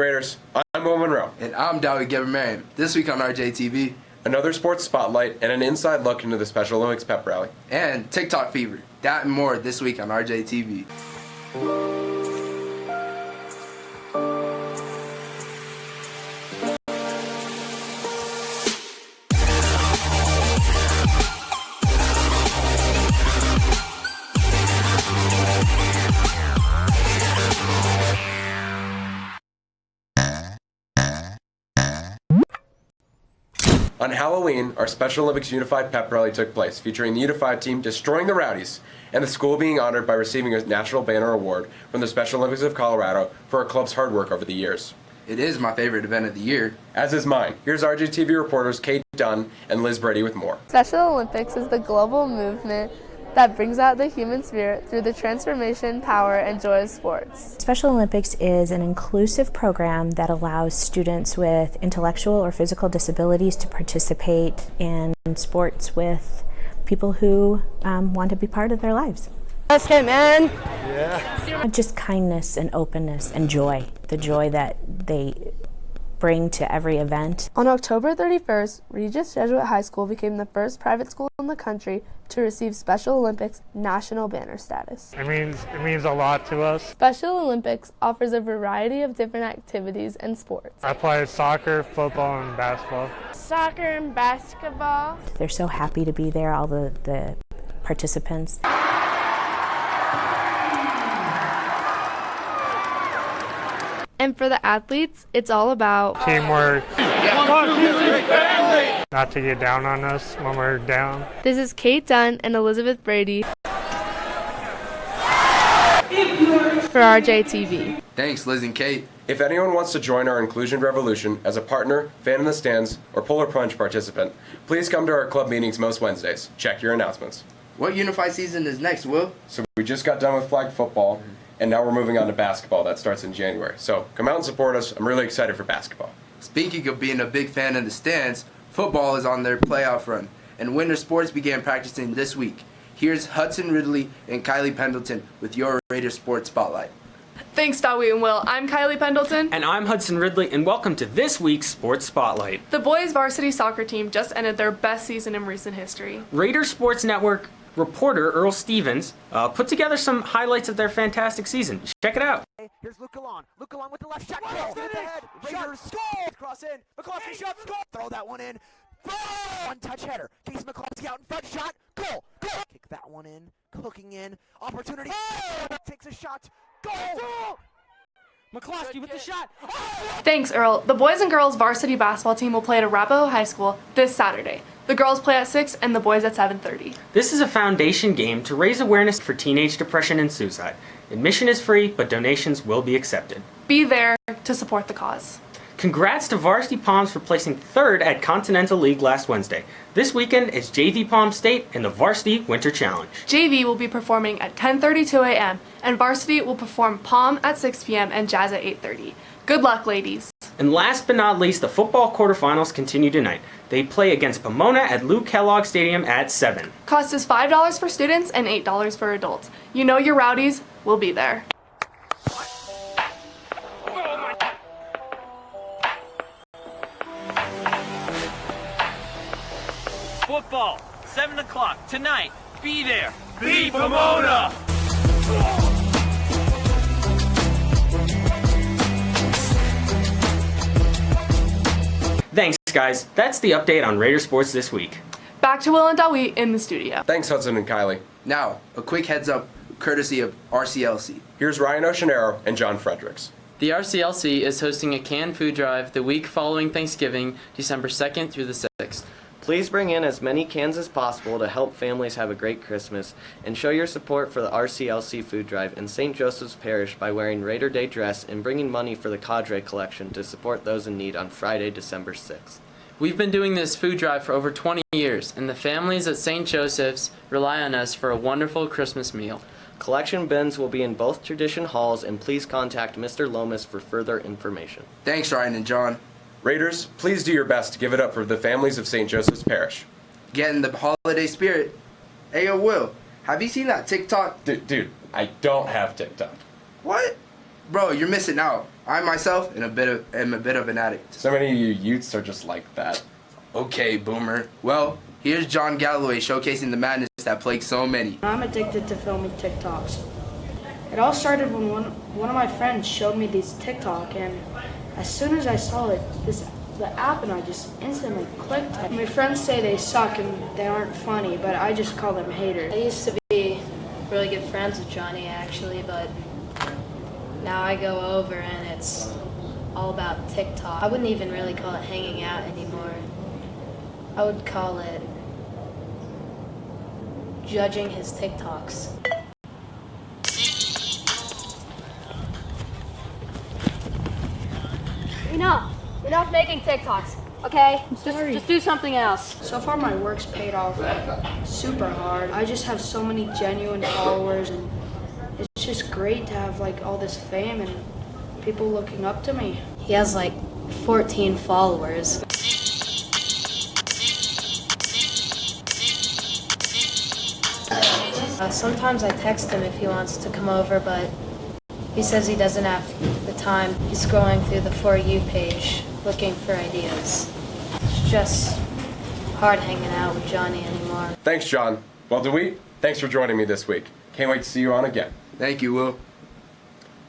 Raiders. I'm Will Monroe. And I'm Dowie Geber-Mariam. This week on RJTV. Another sports spotlight and an inside look into the Special Olympics pep rally. And TikTok fever. That and more this week on RJTV. On Halloween, our Special Olympics Unified Pep Rally took place, featuring the Unified team destroying the Rowdies, and the school being honored by receiving a National Banner Award from the Special Olympics of Colorado for our club's hard work over the years. It is my favorite event of the year. As is mine. Here's RJTV reporters Kate Dunn and Liz Brady with more. Special Olympics is the global movement that brings out the human spirit through the transformation, power, and joy of sports. Special Olympics is an inclusive program that allows students with intellectual or physical disabilities to participate in sports with people who want to be part of their lives. That's him, man. Yeah. Just kindness and openness and joy, the joy that they bring to every event. On October 31st, Regis Jesuit High School became the first private school in the country to receive Special Olympics national banner status. It means a lot to us. Special Olympics offers a variety of different activities and sports. I play soccer, football, and basketball. Soccer and basketball. They're so happy to be there, all the participants. And for the athletes, it's all about teamwork. Not to get down on us when we're down. This is Kate Dunn and Elizabeth Brady for RJTV. Thanks, Liz and Kate. If anyone wants to join our inclusion revolution as a partner, fan in the stands, or pull or punch participant, please come to our club meetings most Wednesdays. Check your announcements. What unified season is next, Will? So we just got done with flag football, and now we're moving on to basketball. That starts in January. So come out and support us. I'm really excited for basketball. Speaking of being a big fan in the stands, football is on their playoff run, and winter sports began practicing this week. Here's Hudson Ridley and Kylie Pendleton with your Raiders Sports Spotlight. Thanks, Dowie and Will. I'm Kylie Pendleton. And I'm Hudson Ridley, and welcome to this week's Sports Spotlight. The boys' varsity soccer team just ended their best season in recent history. Raiders Sports Network reporter Earl Stevens put together some highlights of their fantastic season. Check it out. Here's Luke Galon. Luke Galon with the left shot. Goal. Get the head. Raiders score. Cross in. McCloskey shot. Score. Throw that one in. One-touch header. Casey McCloskey out in front. Shot. Goal. Goal. Kick that one in. Hooking in. Opportunity. Takes a shot. Goal. McCloskey with the shot. Thanks, Earl. The boys and girls varsity basketball team will play at Arapahoe High School this Saturday. The girls play at 6 and the boys at 7:30. This is a foundation game to raise awareness for teenage depression and suicide. Admission is free, but donations will be accepted. Be there to support the cause. Congrats to Varsity Palms for placing third at Continental League last Wednesday. This weekend is JV Palm State and the Varsity Winter Challenge. JV will be performing at 10:32 a.m. and Varsity will perform Palm at 6 p.m. and Jazz at 8:30. Good luck, ladies. And last but not least, the football quarterfinals continue tonight. They play against Pomona at Lou Kellogg Stadium at 7. Cost is $5 for students and $8 for adults. You know your Rowdies will be there. Football, 7 o'clock tonight. Be there. Be Pomona! Thanks, guys. That's the update on Raider Sports this week. Back to Will and Dowie in the studio. Thanks, Hudson and Kylie. Now, a quick heads up courtesy of RCLC. Here's Ryan Oceanero and John Fredericks. The RCLC is hosting a canned food drive the week following Thanksgiving, December 2nd through the 6th. Please bring in as many cans as possible to help families have a great Christmas, and show your support for the RCLC food drive in St. Joseph's Parish by wearing Raider Day dress and bringing money for the Cadre collection to support those in need on Friday, December 6th. We've been doing this food drive for over 20 years, and the families at St. Joseph's rely on us for a wonderful Christmas meal. Collection bins will be in both tradition halls, and please contact Mr. Lomas for further information. Thanks, Ryan and John. Raiders, please do your best to give it up for the families of St. Joseph's Parish. Get in the holiday spirit. Hey, yo, Will, have you seen that TikTok? Dude, I don't have TikTok. What? Bro, you're missing out. I myself am a bit of an addict. So many of you youths are just like that. Okay, boomer. Well, here's John Galloway showcasing the madness that plagues so many. I'm addicted to filming TikToks. It all started when one of my friends showed me these TikTok, and as soon as I saw the app, and I just instantly clicked it. My friends say they suck and they aren't funny, but I just call them haters. I used to be really good friends with Johnny actually, but now I go over and it's all about TikTok. I wouldn't even really call it hanging out anymore. I would call it judging his TikToks. Enough making TikToks, okay? Just do something else. So far my work's paid off super hard. I just have so many genuine followers, and it's just great to have like all this fame and people looking up to me. He has like 14 followers. Sometimes I text him if he wants to come over, but he says he doesn't have the time. He's scrolling through the For You page looking for ideas. It's just hard hanging out with Johnny anymore. Thanks, John. Well, DeWeet, thanks for joining me this week. Can't wait to see you on again. Thank you, Will.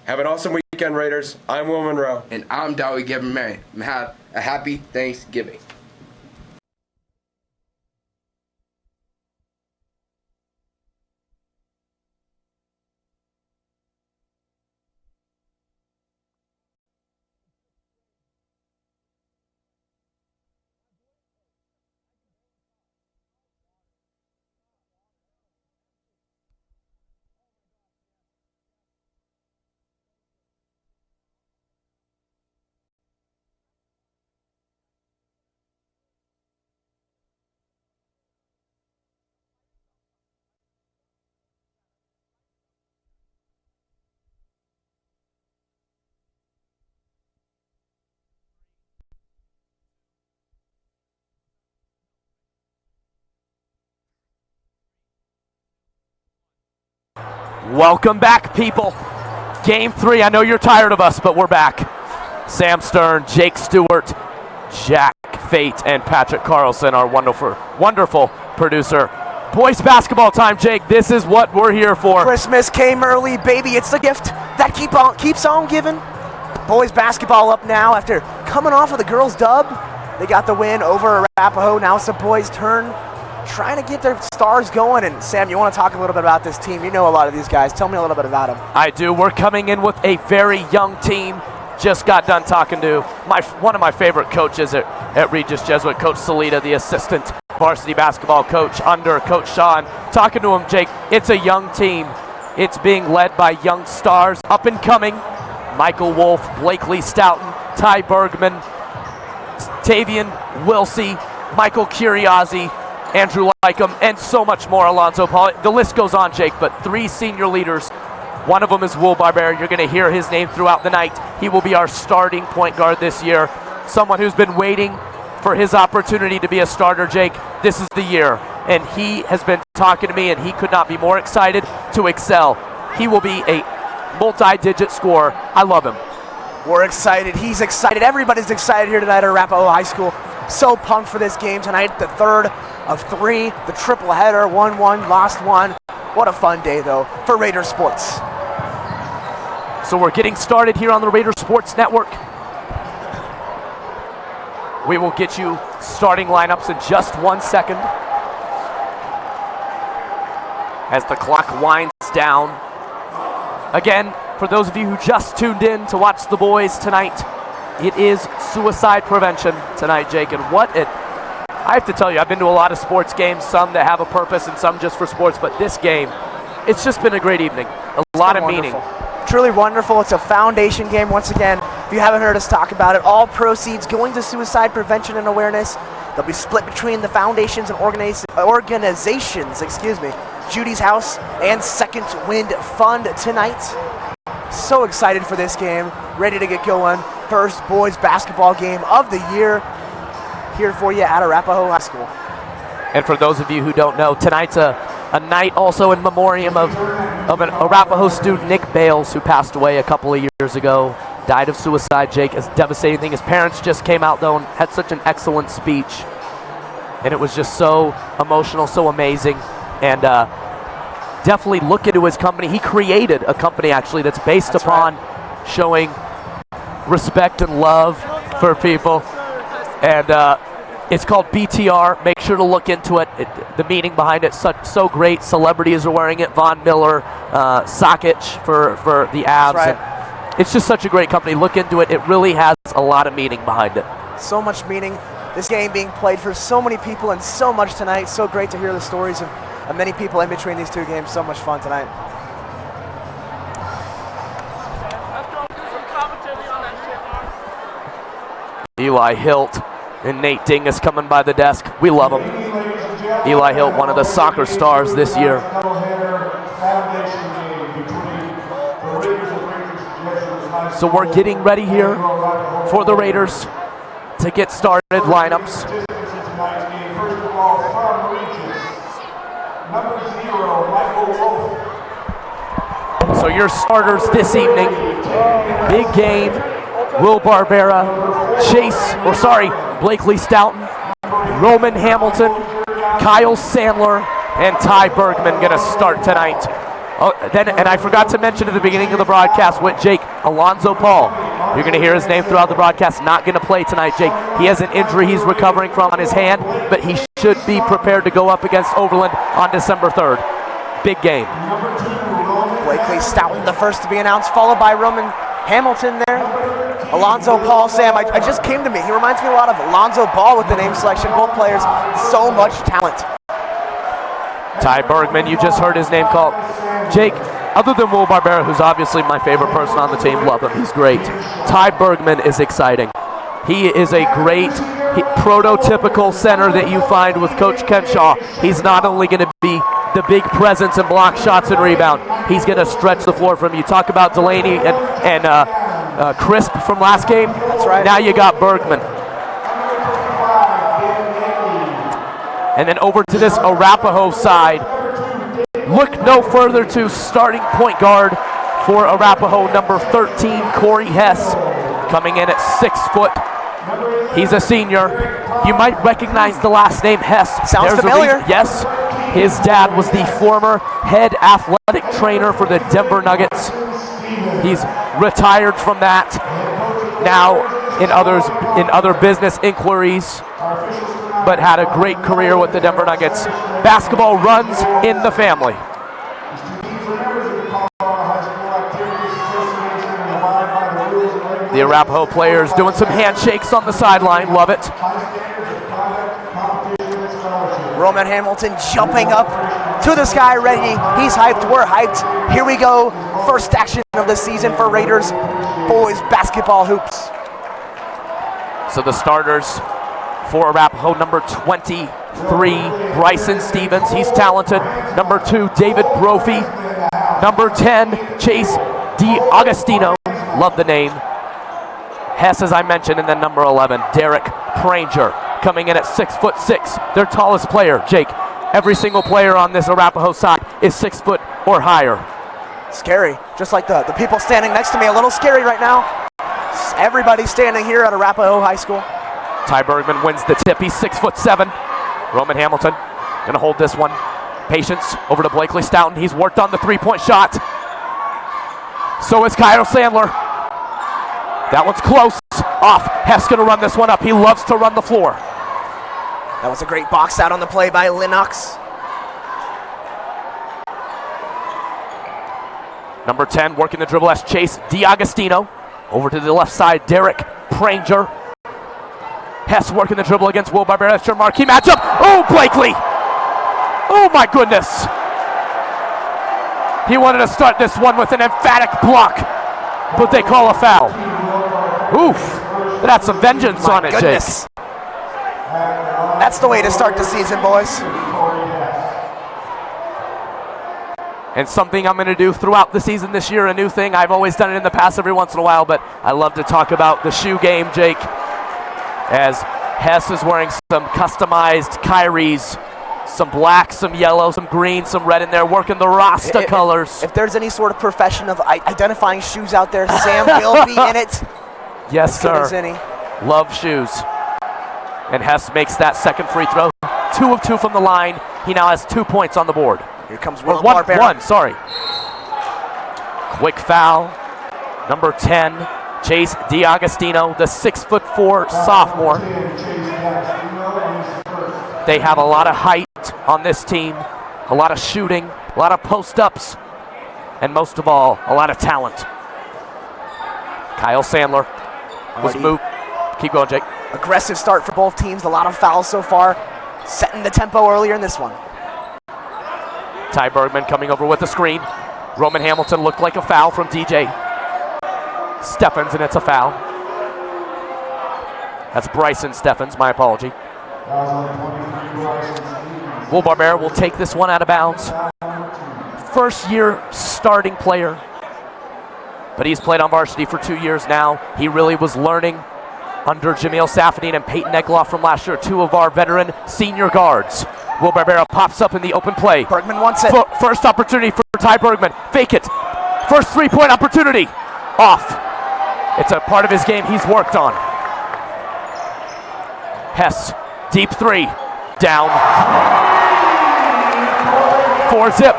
Have an awesome weekend, Raiders. I'm Will Monroe. And I'm Dowie Gavin-Mary. Have a happy Thanksgiving. Welcome back, people. Game 3. I know you're tired of us, but we're back. Sam Stern, Jake Stewart, Jack Fate, and Patrick Carlson, our wonderful producer. Boys basketball time, Jake. This is what we're here for. Christmas came early, baby. It's the gift that keeps on giving. Boys basketball up now after coming off of the girls' dub. They got the win over Arapahoe. Now it's the boys' turn, trying to get their stars going. And Sam, you want to talk a little bit about this team? You know a lot of these guys. Tell me a little bit about them. I do. We're coming in with a very young team. Just got done talking to one of my favorite coaches at Regis Jesuit, Coach Salita, the assistant varsity basketball coach under Coach Sean. Talking to him, Jake, it's a young team. It's being led by young stars, up and coming. Michael Wolf, Blakely Stoughton, Ty Bergman, Tavian Wilsey, Michael Curiozzi, Andrew Lycum, and so much more. Alonzo Paul. The list goes on, Jake, but 3 senior leaders. One of them is Will Barbera. You're going to hear his name throughout the night. He will be our starting point guard this year. Someone who's been waiting for his opportunity to be a starter, Jake. This is the year. And he has been talking to me, and he could not be more excited to excel. He will be a multi-digit scorer. I love him. We're excited. He's excited. Everybody's excited here tonight at Arapahoe High School. So pumped for this game tonight. The third of 3, the triple header, 1-1, lost 1. What a fun day, though, for Raider Sports. So we're getting started here on the Raider Sports Network. We will get you starting lineups in just 1 second. As the clock winds down. Again, for those of you who just tuned in to watch the boys tonight, it is suicide prevention tonight, Jake. And I have to tell you, I've been to a lot of sports games, some that have a purpose and some just for sports, but this game, it's just been a great evening. A lot of meaning. Truly wonderful. It's a foundation game once again. If you haven't heard us talk about it, all proceeds going to suicide prevention and awareness. They'll be split between the foundations and organizations, Judy's House and Second Wind Fund tonight. So excited for this game. Ready to get going. First boys basketball game of the year here for you at Arapahoe High School. And for those of you who don't know, tonight's a night also in memoriam of of an Arapahoe student, Nick Bales, who passed away a couple of years ago. Died of suicide, Jake. It's a devastating thing. His parents just came out, though, and had such an excellent speech. And it was just so emotional, so amazing. And definitely look into his company. He created a company, actually, that's based upon showing respect and love for people. And it's called BTR. Make sure to look into it. The meaning behind it, so great. Celebrities are wearing it. Von Miller, Sakic for the Avs. That's right. And it's just such a great company. Look into it. It really has a lot of meaning behind it. So much meaning. This game being played for so many people and so much tonight. So great to hear the stories of many people in between these two games. So much fun tonight. Eli Hilt and Nate Dingus coming by the desk. We love them. Eli Hilt, one of the soccer stars this year. So we're getting ready here for the Raiders to get started. Lineups. So your starters this evening. Big game. Will Barbera, Blakely Stoughton, Roman Hamilton, Kyle Sandler, and Ty Bergman going to start tonight. And I forgot to mention at the beginning of the broadcast with Jake, Alonzo Paul. You're going to hear his name throughout the broadcast. Not going to play tonight, Jake. He has an injury he's recovering from on his hand, but he should be prepared to go up against Overland on December 3rd. Big game. Blakely Stoughton, the first to be announced, followed by Roman Hamilton there. Alonzo Paul, Sam, I just came to me. He reminds me a lot of Alonzo Ball with the name selection. Both players, so much talent. Ty Bergman, you just heard his name called. Jake, other than Will Barbera, who's obviously my favorite person on the team, love him, he's great. Ty Bergman is exciting. He is a great prototypical center that you find with Coach Kenshaw. He's not only going to be the big presence and block shots and rebound, he's going to stretch the floor from you. Talk about Delaney and Crisp from last game. That's right. Now you got Bergman. And then over to this Arapahoe side. Look no further to starting point guard for Arapahoe, number 13, Corey Hess, coming in at 6 foot. He's a senior. You might recognize the last name Hess. Sounds familiar. Yes. His dad was the former head athletic trainer for the Denver Nuggets. He's retired from that. Now in other business inquiries, but had a great career with the Denver Nuggets. Basketball runs in the family. The Arapahoe players doing some handshakes on the sideline. Love it. Roman Hamilton jumping up to the sky, ready. He's hyped. We're hyped. Here we go. First action of the season for Raiders boys basketball hoops. So the starters for Arapahoe, number 23, Bryson Stevens. He's talented. Number 2, David Brophy. Number 10, Chase DiAgostino. Love the name. Hess, as I mentioned, and then number 11, Derek Pranger, coming in at 6'6", their tallest player. Jake, every single player on this Arapahoe side is 6 foot or higher. Scary, just like the people standing next to me, a little scary right now. Everybody standing here at Arapahoe High School. Ty Bergman wins the tip, he's 6'7". Roman Hamilton gonna hold this one. Patience over to Blakely Stoughton, he's worked on the three-point shot. So is Kyle Sandler. That one's close, off. Hess gonna run this one up. He loves to run the floor. That was a great box out on the play by Lennox. Number 10 working the dribble as Chase DiAgostino. Over to the left side, Derek Pranger. Hess working the dribble against Will Barbera. That's your marquee matchup. Oh, Blakely! Oh my goodness! He wanted to start this one with an emphatic block, but they call a foul. Oof! That's some vengeance on it, goodness. Jake. That's the way to start the season, boys. And something I'm going to do throughout the season this year, a new thing. I've always done it in the past every once in a while, but I love to talk about the shoe game, Jake. As Hess is wearing some customized Kyrie's Some black, some yellow, some green, some red in there, working the Rasta colors. If there's any sort of profession of identifying shoes out there, Sam will be in it. Yes, as good sir. as any. Love shoes. And Hess makes that second free throw. 2 of 2 from the line. He now has 2 points on the board. Here comes Or Will Barbera. one, sorry. Quick foul. Number 10, Chase DiAgostino, the 6'4" sophomore. They have a lot of height on this team, a lot of shooting, a lot of post-ups, and most of all, a lot of talent. Kyle Sandler was moved. Keep going, Jake. Aggressive start for both teams. A lot of fouls so far. Setting the tempo earlier in this one. Ty Bergman coming over with the screen. Roman Hamilton looked like a foul from DJ Steffens, and it's a foul. That's Bryson Steffens, my apology. Will Barbera will take this one out of bounds. First year starting player, but he's played on varsity for 2 years now. He really was learning under Jamil Safadine and Peyton Egloff from last year, 2 of our veteran senior guards. Will Barbera pops up in the open play. Bergman wants it. First opportunity for Ty Bergman. Fake it. First 3-point opportunity. Off. It's a part of his game he's worked on. Hess, deep 3. Down. 4-zip.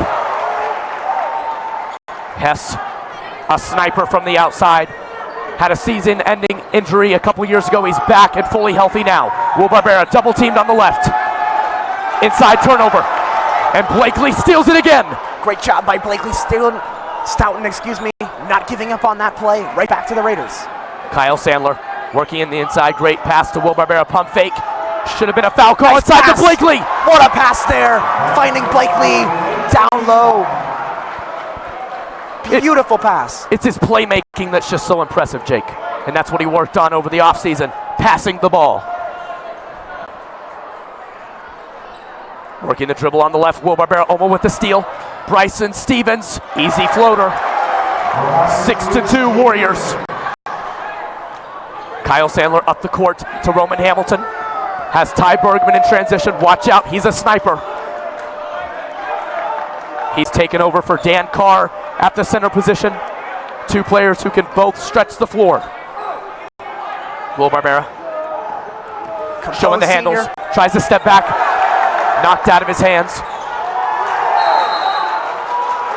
Hess, a sniper from the outside. Had a season-ending injury a couple years ago. He's back and fully healthy now. Will Barbera double teamed on the left. Inside turnover. And Blakely steals it again. Great job by Blakely Stoughton, not giving up on that play. Right back to the Raiders. Kyle Sandler working in the inside. Great pass to Will Barbera. Pump fake. Should have been a foul call. Nice Inside pass. to Blakely. What a pass there. Finding Blakely down low. Beautiful pass. It's his playmaking that's just so impressive, Jake. And that's what he worked on over the offseason, passing the ball. Working the dribble on the left. Will Barbera almost with the steal. Bryson Stevens, easy floater. 6-2 Warriors. Kyle Sandler up the court to Roman Hamilton. Has Ty Bergman in transition. Watch out, he's a sniper. He's taken over for Dan Carr at the center position. 2 players who can both stretch the floor. Will Barbera showing the handles. Tries to step back. Knocked out of his hands.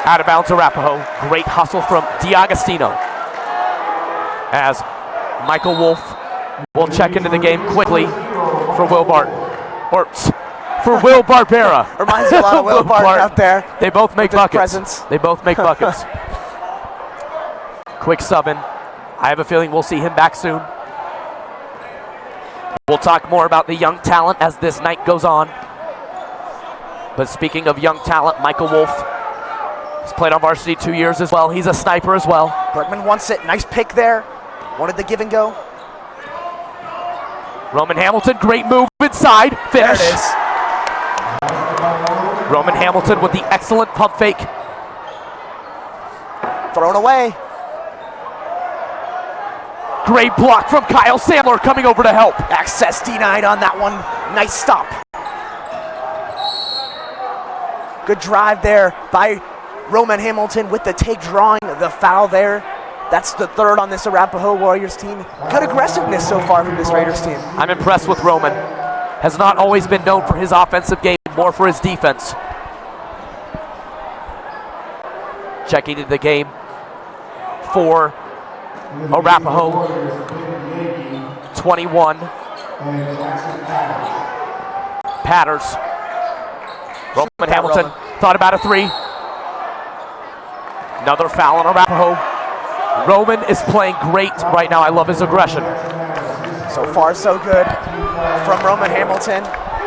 Out of bounds Arapahoe. Great hustle from DiAgostino. As Michael Wolf will check into the game quickly for Will Barbera. Reminds me a lot of Will Bart out there. They both make buckets. Presence. They both make buckets. Quick sub in. I have a feeling we'll see him back soon. We'll talk more about the young talent as this night goes on. But speaking of young talent, Michael Wolf has played on varsity 2 years as well. He's a sniper as well. Bergman wants it. Nice pick there. Wanted the give and go. Roman Hamilton, great move inside. Finish. There it is. Roman Hamilton with the excellent pump fake. Thrown away. Great block from Kyle Sandler coming over to help. Access denied on that one. Nice stop. Good drive there by Roman Hamilton with the take, drawing the foul there. That's the 3rd on this Arapahoe Warriors team. Good aggressiveness so far from this Raiders team. I'm impressed with Roman. Has not always been known for his offensive game, more for his defense. Checking into the game for Arapahoe. 21. Patters. Roman Hamilton thought about a 3. Another foul on Arapahoe. Roman is playing great right now. I love his aggression. So far, so good from Roman Hamilton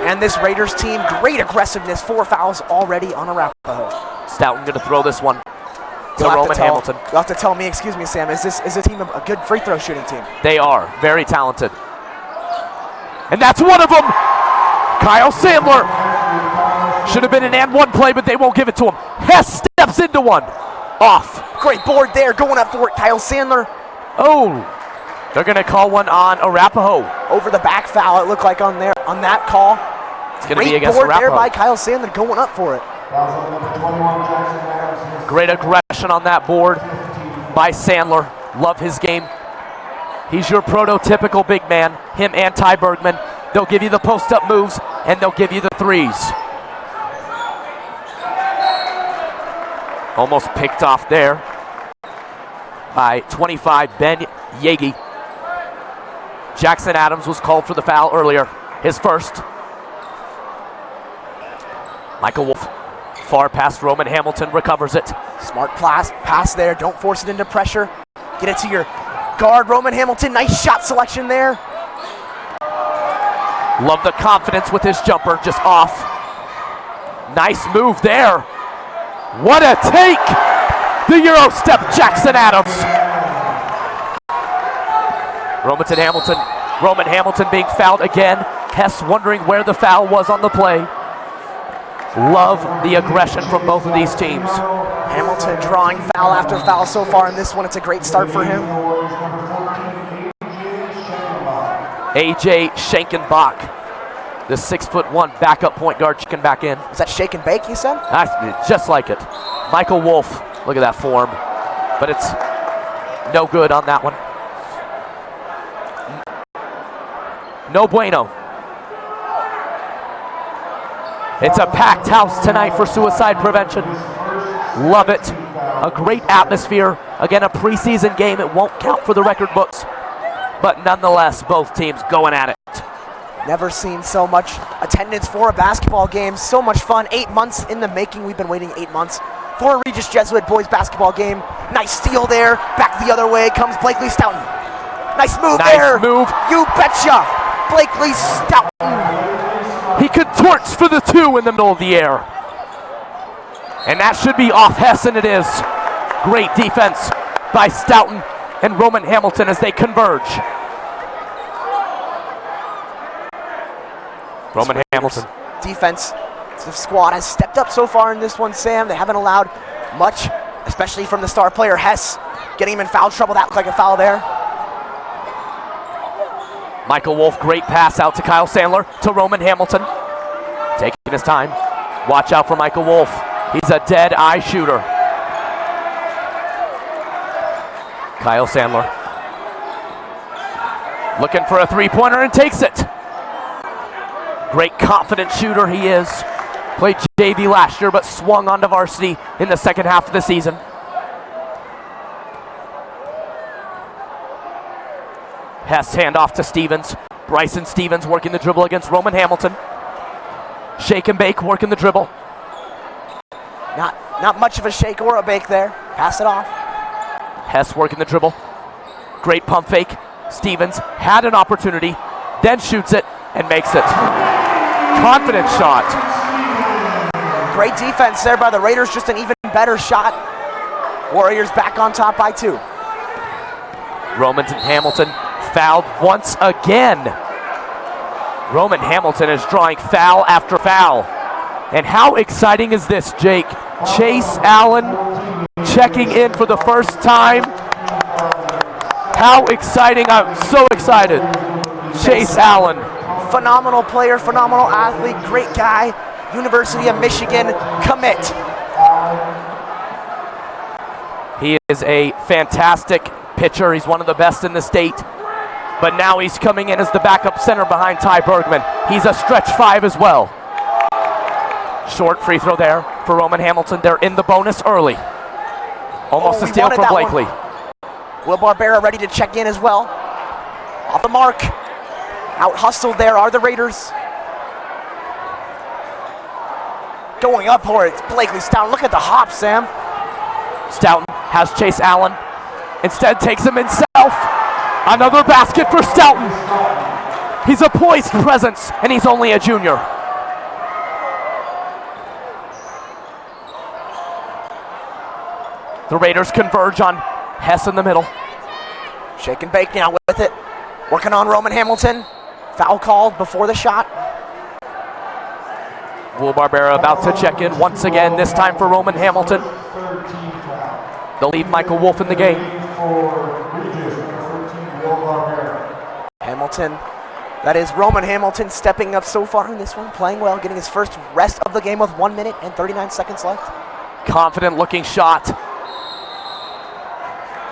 and this Raiders team. Great aggressiveness. 4 fouls already on Arapahoe. Stoughton going to throw this one to Roman Hamilton. You'll have to tell me, excuse me, Sam, is the team a good free throw shooting team? They are. Very talented. And that's one of them. Kyle Sandler. Should have been an and one play, but they won't give it to him. Hess steps into one. Off. Great board there, going up for it, Kyle Sandler. Oh, they're going to call one on Arapahoe. Over the back foul, it looked like on that call. It's going to be against board there Arapahoe. by Kyle Sandler going up for it. Great aggression on that board by Sandler. Love his game. He's your prototypical big man, him and Ty Bergman. They'll give you the post-up moves, and they'll give you the threes. Almost picked off there by 25, Ben Yagi. Jackson Adams was called for the foul earlier, his first. Michael Wolf, far past Roman Hamilton, recovers it. Smart pass there. Don't force it into pressure. Get it to your guard, Roman Hamilton. Nice shot selection there. Love the confidence with his jumper, just off. Nice move there. What a take! The Euro step, Jackson Adams. Roman Hamilton being fouled again. Hess wondering where the foul was on the play. Love the aggression from both of these teams. Hamilton drawing foul after foul so far in this one. It's a great start for him. AJ Schenkenbach, the 6'1" backup point guard, checking back in. Is that shake and bake, you said? Just like it. Michael Wolf, look at that form. But it's no good on that one. No bueno. It's a packed house tonight for suicide prevention. Love it. A great atmosphere. Again, a preseason game. It won't count for the record books. But nonetheless, both teams going at it. Never seen so much attendance for a basketball game. So much fun. 8 months in the making. We've been waiting 8 months for a Regis Jesuit boys basketball game. Nice steal there. Back the other way comes Blakely Stoughton. Nice move there. Nice move. You betcha. Blakely Stoughton. He contorts for the 2 in the middle of the air. And that should be off Hess, and it is. Great defense by Stoughton and Roman Hamilton as they converge. Roman Hamilton. Defense. The squad has stepped up so far in this one, Sam. They haven't allowed much, especially from the star player, Hess. Getting him in foul trouble. That looked like a foul there. Michael Wolf, great pass out to Kyle Sandler, to Roman Hamilton. Taking his time. Watch out for Michael Wolf. He's a dead eye shooter. Kyle Sandler. Looking for a three-pointer and takes it. Great confident shooter he is. Played JV last year but swung onto varsity in the second half of the season. Hess handoff to Stevens. Bryson Stevens working the dribble against Roman Hamilton. Shake and bake working the dribble. Not much of a shake or a bake there. Pass it off. Hess working the dribble. Great pump fake. Stevens had an opportunity, then shoots it and makes it. Confident shot. Great defense there by the Raiders. Just an even better shot. Warriors back on top by 2. Roman Hamilton fouled once again. Roman Hamilton is drawing foul after foul. And how exciting is this, Jake? Chase Allen checking in for the first time. How exciting, I'm so excited. Chase Allen. Phenomenal player, phenomenal athlete, great guy. University of Michigan commit. He is a fantastic pitcher. He's one of the best in the state. But now he's coming in as the backup center behind Ty Bergman. He's a stretch 5 as well. Short free throw there for Roman Hamilton. They're in the bonus early. Almost a steal from Blakely. Will Barbera ready to check in as well. Off the mark. Out hustled there are the Raiders. Going up for it. It's Blakely Stoughton. Look at the hop, Sam. Stoughton has Chase Allen. Instead takes him himself. Another basket for Stoughton. He's a poised presence, and he's only a junior. The Raiders converge on Hess in the middle. Shake and bake now with it. Working on Roman Hamilton. Foul called before the shot. Will Barbera about to check in once again, this time for Roman Hamilton. They'll leave Michael Wolf in the game. Hamilton That is Roman Hamilton stepping up so far in this one, playing well, getting his first rest of the game with 1 minute and 39 seconds left. Confident looking shot.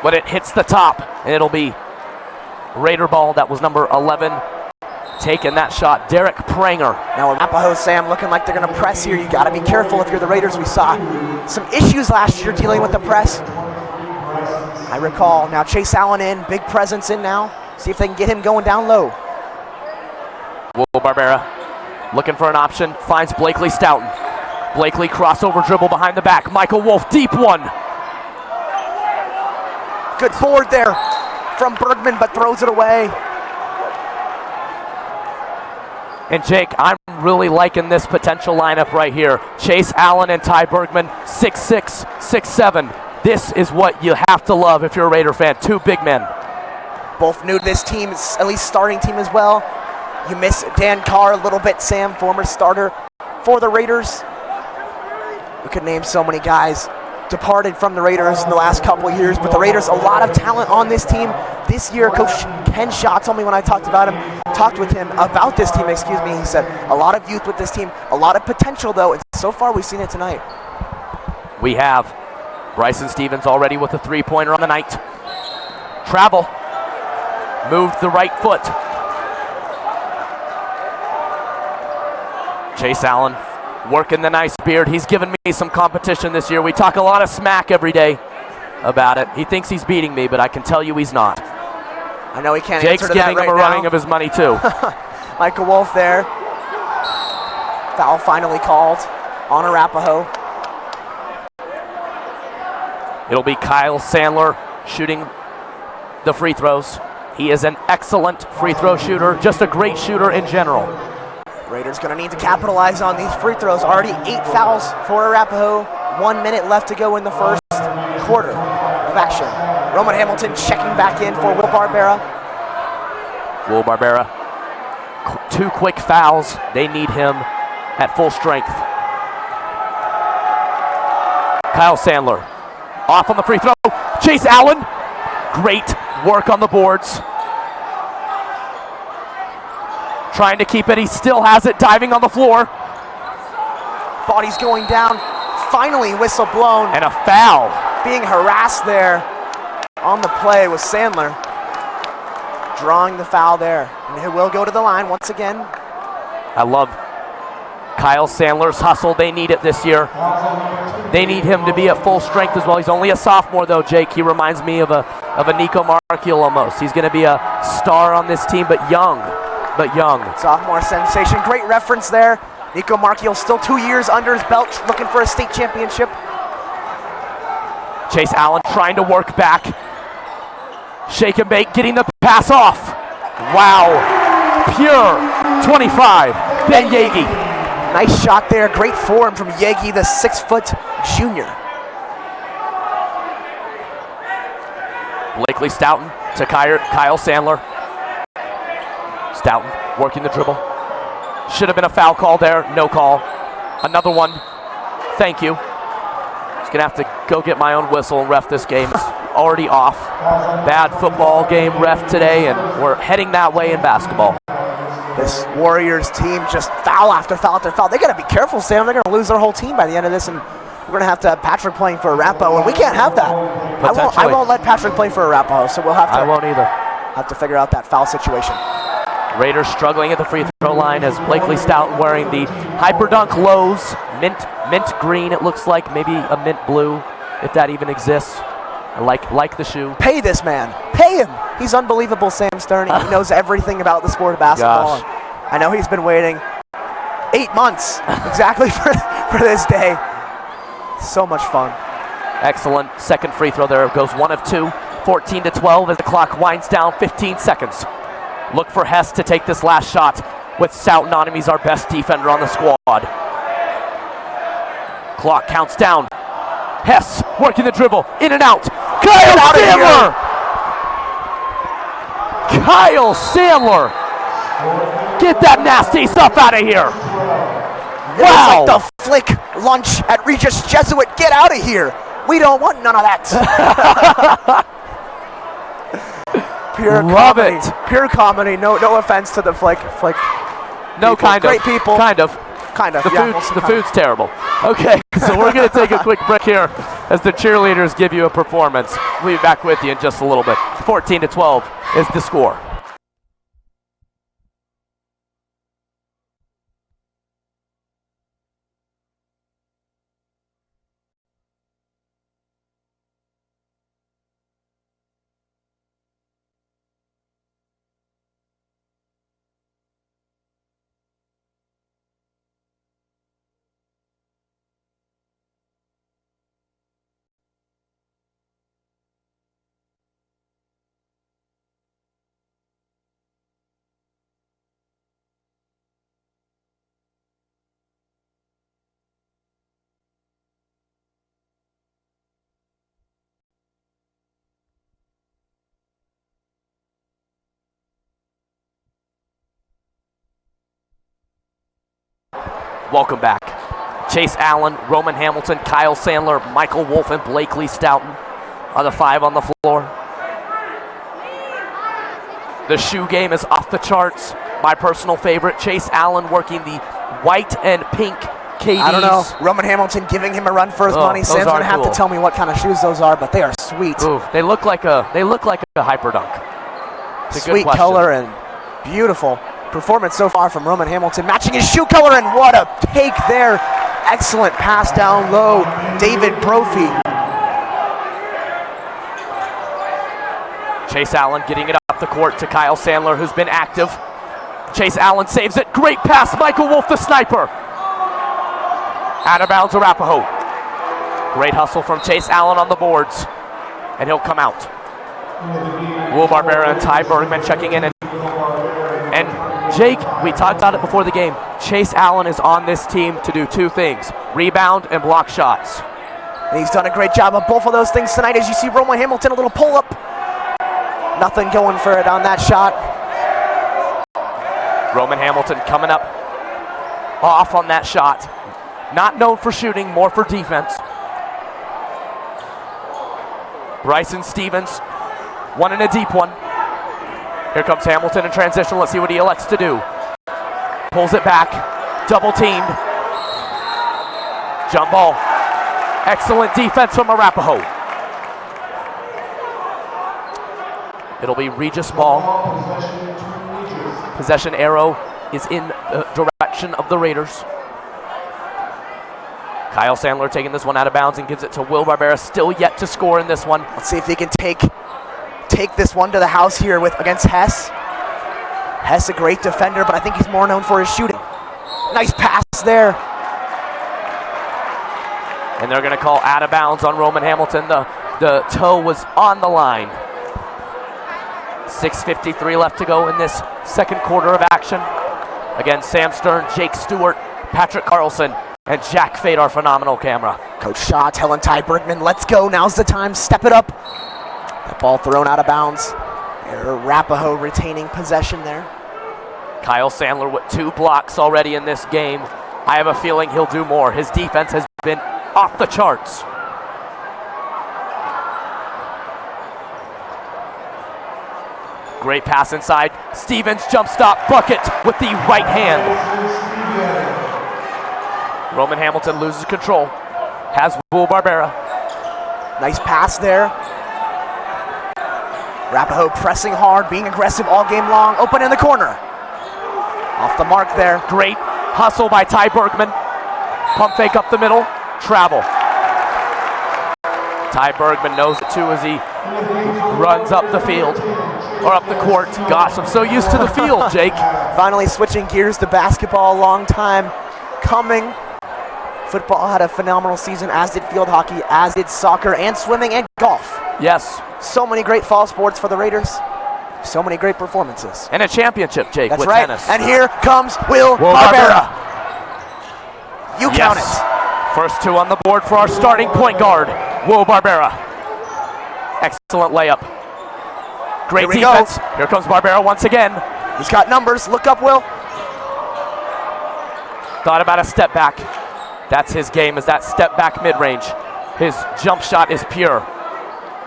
But it hits the top, and it'll be Raider ball. That was number 11 taking that shot, Derek Pranger. Now Arapahoe, Sam, looking like they're going to press here. You got to be careful if you're the Raiders. We saw some issues last year dealing with the press. I recall. Now Chase Allen in, big presence in now. See if they can get him going down low. Will Barbera looking for an option, finds Blakely Stoughton. Blakely crossover dribble behind the back. Michael Wolf, deep one. Good board there from Bergman, but throws it away. And Jake, I'm really liking this potential lineup right here. Chase Allen and Ty Bergman, 6'6", 6'7". This is what you have to love if you're a Raider fan. Two big men. Both new to this team, at least starting team as well. You miss Dan Carr a little bit, Sam, former starter for the Raiders. We could name so many guys departed from the Raiders in the last couple of years, but the Raiders, a lot of talent on this team. This year, Coach Ken Shaw told me when I talked with him about this team, he said a lot of youth with this team, a lot of potential though, and so far we've seen it tonight. We have Bryson Stevens already with a three-pointer on the night. Travel, moved the right foot. Chase Allen working the nice beard. He's given me some competition this year. We talk a lot of smack every day about it. He thinks he's beating me, but I can tell you he's not. I know he can't Jake's answer to that giving him right a now. running of his money too. Michael Wolf there. Foul finally called on Arapahoe. It'll be Kyle Sandler shooting the free throws. He is an excellent free throw shooter, just a great shooter in general. Raiders going to need to capitalize on these free throws. Already 8 fouls for Arapahoe. 1 minute left to go in the first quarter of action. Roman Hamilton checking back in for Will Barbera. Will Barbera, 2 quick fouls. They need him at full strength. Kyle Sandler off on the free throw. Chase Allen, great work on the boards. Trying to keep it, he still has it, diving on the floor. Body's going down, finally whistle blown. And a foul. Being harassed there on the play was Sandler. Drawing the foul there. And he will go to the line once again. I love Kyle Sandler's hustle. They need it this year. They need him to be at full strength as well. He's only a sophomore though, Jake. He reminds me of a Nico Markiel almost. He's going to be a star on this team, but young. Sophomore sensation. Great reference there. Nico Markiel still 2 years under his belt, looking for a state championship. Chase Allen trying to work back. Shake and bake, getting the pass off. Wow. Pure 25. Ben Yagi. Nice shot there. Great form from Yagi, the 6-foot junior. Blakely Stoughton to Kyle Sandler. Stoughton working the dribble. Should have been a foul call there. No call. Another one. Thank you. Just going to have to go get my own whistle and ref this game. It's already off. Bad football game ref today, and we're heading that way in basketball. This Warriors team just foul after foul after foul. They got to be careful, Sam. They're going to lose their whole team by the end of this, and we're going to have to have Patrick playing for Arapahoe, and we can't have that. I won't let Patrick play for Arapahoe, so we'll have to. I won't either. Have to figure out that foul situation. Raiders struggling at the free throw line as Blakely Stoughton wearing the Hyperdunk lows, mint green. It looks like maybe a mint blue, if that even exists. I like the shoe. Pay this man. Pay him. He's unbelievable, Sam Stern. He knows everything about the sport of basketball. I know he's been waiting 8 months exactly for this day. So much fun. Excellent second free throw there. Goes 1 of 2. 14-12 as the clock winds down. 15 seconds. Look for Hess to take this last shot with Stoughton on him. He's our best defender on the squad. Clock counts down. Hess working the dribble, in and out. Kyle Sandler! Kyle Sandler! Get that nasty stuff out of here! Wow! It's like the flick lunch at Regis Jesuit. Get out of here! We don't want none of that. Pure Love comedy. it. Pure comedy. No offense to the Flick. No, people. kind of. Great people. Kind of. Kind of. The, Yeah, food's, well, the kind of. food's terrible. Okay, so we're going to take a quick break here as the cheerleaders give you a performance. We'll be back with you in just a little bit. 14-12 is the score. Welcome back. Chase Allen, Roman Hamilton, Kyle Sandler, Michael Wolf, and Blakely Stoughton are the 5 on the floor. The shoe game is off the charts. My personal favorite, Chase Allen working the white and pink KDs. I don't know. Roman Hamilton giving him a run for his money. Sam's gonna have to tell me what kind of shoes those are, but they are sweet. Ooh, they look like a hyperdunk. It's a good Sweet question. color and beautiful performance so far from Roman Hamilton, matching his shoe color, and what a take there. Excellent pass down low, David Brophy. Chase Allen getting it up the court to Kyle Sandler, who's been active. Chase Allen saves it. Great pass, Michael Wolf, the sniper. Out of bounds, Arapahoe. Great hustle from Chase Allen on the boards, and he'll come out. Will Barbera and Ty Bergman checking in, and Jake, we talked about it before the game. Chase Allen is on this team to do 2 things: rebound and block shots. And he's done a great job of both of those things tonight. As you see Roman Hamilton, a little pull-up. Nothing going for it on that shot. Roman Hamilton coming up off on that shot. Not known for shooting, more for defense. Bryson Stevens, one in a deep one. Here comes Hamilton in transition. Let's see what he elects to do. Pulls it back, double teamed. Jump ball. Excellent defense from Arapahoe. It'll be Regis ball. Possession arrow is in the direction of the Raiders. Kyle Sandler taking this one out of bounds and gives it to Will Barbera, still yet to score in this one. Let's see if he can take this one to the house here against Hess. Hess, a great defender, but I think he's more known for his shooting. Nice pass there. And they're going to call out of bounds on Roman Hamilton. The toe was on the line. 6:53 left to go in this second quarter of action. Again, Sam Stern, Jake Stewart, Patrick Carlson, and Jack Fade, our phenomenal camera. Coach Shaw telling Ty Bergman, let's go, now's the time, step it up. That ball thrown out of bounds. Arapahoe retaining possession there. Kyle Sandler with 2 blocks already in this game. I have a feeling he'll do more. His defense has been off the charts. Great pass inside. Stevens jump stop bucket with the right hand. Roman Hamilton loses control. Has Will Barbera. Nice pass there. Arapahoe pressing hard, being aggressive all game long. Open in the corner. Off the mark there. Great hustle by Ty Bergman. Pump fake up the middle. Travel. Ty Bergman knows it too as he runs up the field. Or up the court. Gosh, I'm so used to the field, Jake. Finally switching gears to basketball. A long time coming. Football had a phenomenal season, as did field hockey, as did soccer and swimming and golf. Yes. So many great fall sports for the Raiders. So many great performances. And a championship, Jake, That's with right. tennis. And here comes Will Barbera. You count it. First 2 on the board for our starting point guard, Will Barbera. Excellent layup. Great defense. Here comes Barbera once again. He's got numbers. Look up, Will. Thought about a step back. That's his game, is that step back mid-range. His jump shot is pure.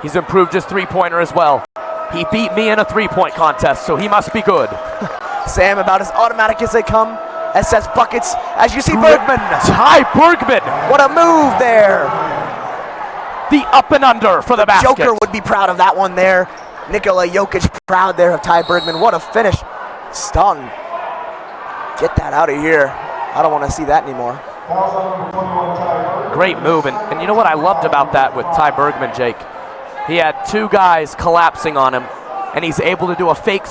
He's improved his 3-pointer as well. He beat me in a three-point contest, so he must be good. Sam, about as automatic as they come. SS buckets, as you see Bergman. Ty Bergman. What a move there. The up and under for the basket. Joker would be proud of that one there. Nikola Jokic proud there of Ty Bergman. What a finish. Staunton, get that out of here. I don't want to see that anymore. Great move, and you know what I loved about that with Ty Bergman, Jake? He had two guys collapsing on him, and he's able to do a fake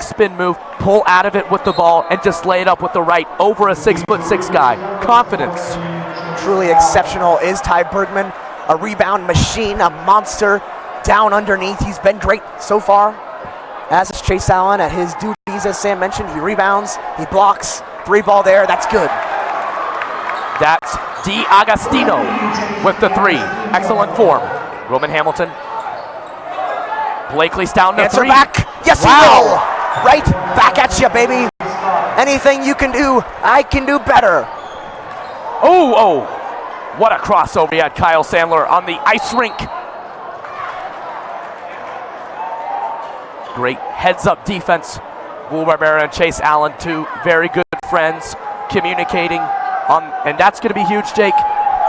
spin move, pull out of it with the ball, and just lay it up with the right over a 6'6" guy. Confidence. Truly exceptional is Ty Bergman. A rebound machine, a monster down underneath. He's been great so far. As is Chase Allen at his duties, as Sam mentioned. He rebounds, he blocks. 3-ball there, that's good. That's D'Agostino with the 3. Excellent form. Roman Hamilton. Blakely's down to Answer 3. back. Yes, wow. He will. Right back at you, baby. Anything you can do, I can do better. Oh. What a crossover. He had Kyle Sandler on the ice rink. Great heads-up defense. Will Barbera and Chase Allen, two very good friends, communicating on, and that's going to be huge, Jake.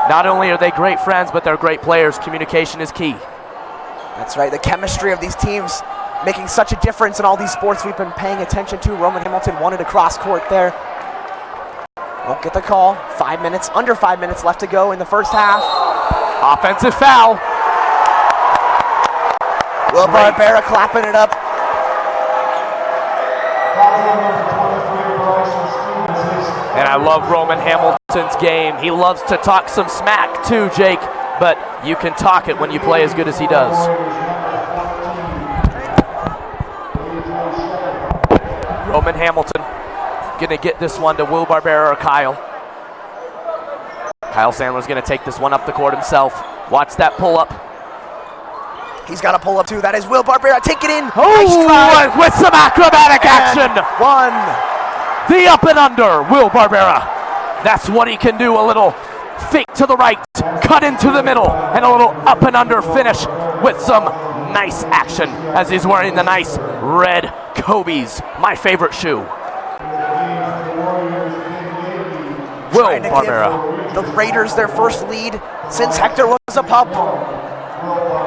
Not only are they great friends, but they're great players. Communication is key. That's right. The chemistry of these teams making such a difference in all these sports we've been paying attention to. Roman Hamilton wanted to cross court there. Won't get the call. 5 minutes, under 5 minutes left to go in the first half. Offensive foul. Will Barbera clapping it up. And I love Roman Hamilton's game. He loves to talk some smack too, Jake, but you can talk it when you play as good as he does. Roman Hamilton gonna get this one to Will Barbera or Kyle. Kyle Sandler's gonna take this one up the court himself. Watch that pull up. He's got a pull up too. That is Will Barbera. Take it in. Oh, with some acrobatic action. One. The up and under, Will Barbera. That's what he can do. A little fake to the right, cut into the middle, and a little up and under finish with some nice action as he's wearing the nice red Kobe's, my favorite shoe. Will Barbera. The Raiders their first lead since Hector was a pup.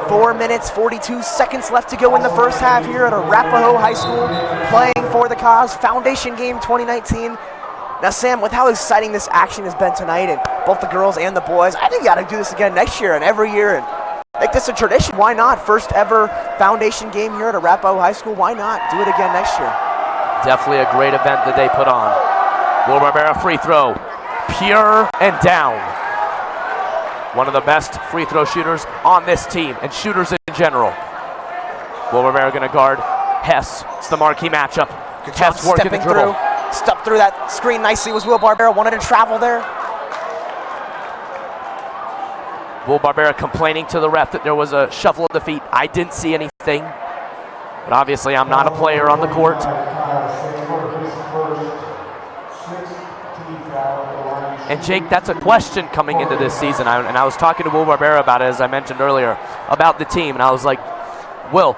4 minutes, 42 seconds left to go in the first half here at Arapahoe High School, playing for the cause. Foundation game 2019. Now, Sam, with how exciting this action has been tonight, and both the girls and the boys, I think you got to do this again next year and every year and make this a tradition. Why not? First ever Foundation game here at Arapahoe High School. Why not do it again next year? Definitely a great event that they put on. Will Barbera free throw. Pure and down. One of the best free throw shooters on this team and shooters in general. Will Barbera going to guard Hess. It's the marquee matchup. Good job Hess working the dribble. Stepped through that screen nicely was Will Barbera. Wanted to travel there. Will Barbera complaining to the ref that there was a shuffle of the feet. I didn't see anything. But obviously I'm not a player on the court. And Jake, that's a question coming into this season. And I was talking to Will Barbera about it, as I mentioned earlier, about the team. And I was like, Will,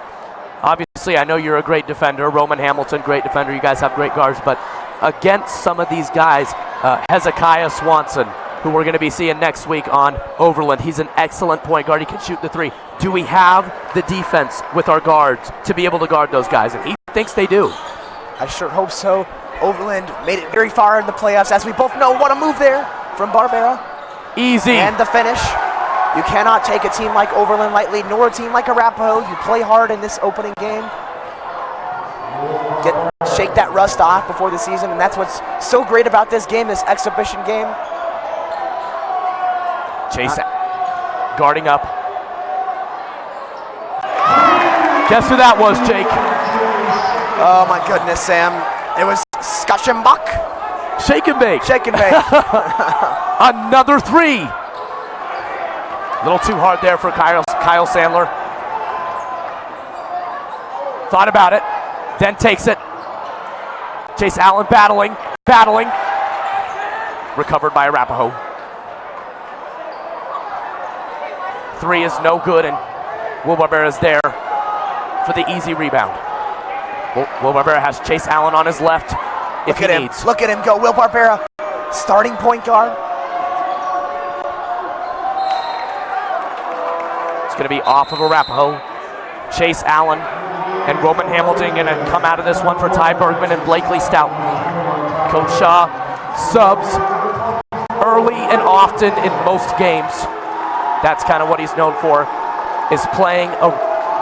obviously I know you're a great defender. Roman Hamilton, great defender. You guys have great guards. But against some of these guys, Hezekiah Swanson, who we're going to be seeing next week on Overland, he's an excellent point guard. He can shoot the three. Do we have the defense with our guards to be able to guard those guys? And he thinks they do. I sure hope so. Overland made it very far in the playoffs, as we both know. What a move there from Barbera. Easy. And the finish. You cannot take a team like Overland lightly, nor a team like Arapahoe. You play hard in this opening game. Shake that rust off before the season, and that's what's so great about this game, this exhibition game. Chase guarding up. Guess who that was, Jake? Oh my goodness, Sam. It was Skachenbach. Shake and bake. Shake and bake. Another three. A little too hard there for Kyle Sandler. Thought about it, then takes it. Chase Allen battling. Recovered by Arapahoe. Three is no good, and Will Barbera is there for the easy rebound. Will Barbera has Chase Allen on his left if he needs. Look at him go. Will Barbera, starting point guard. It's going to be off of Arapahoe. Chase Allen and Roman Hamilton going to come out of this one for Ty Bergman and Blakely Stout. Coach Shaw subs early and often in most games. That's kind of what he's known for, is playing a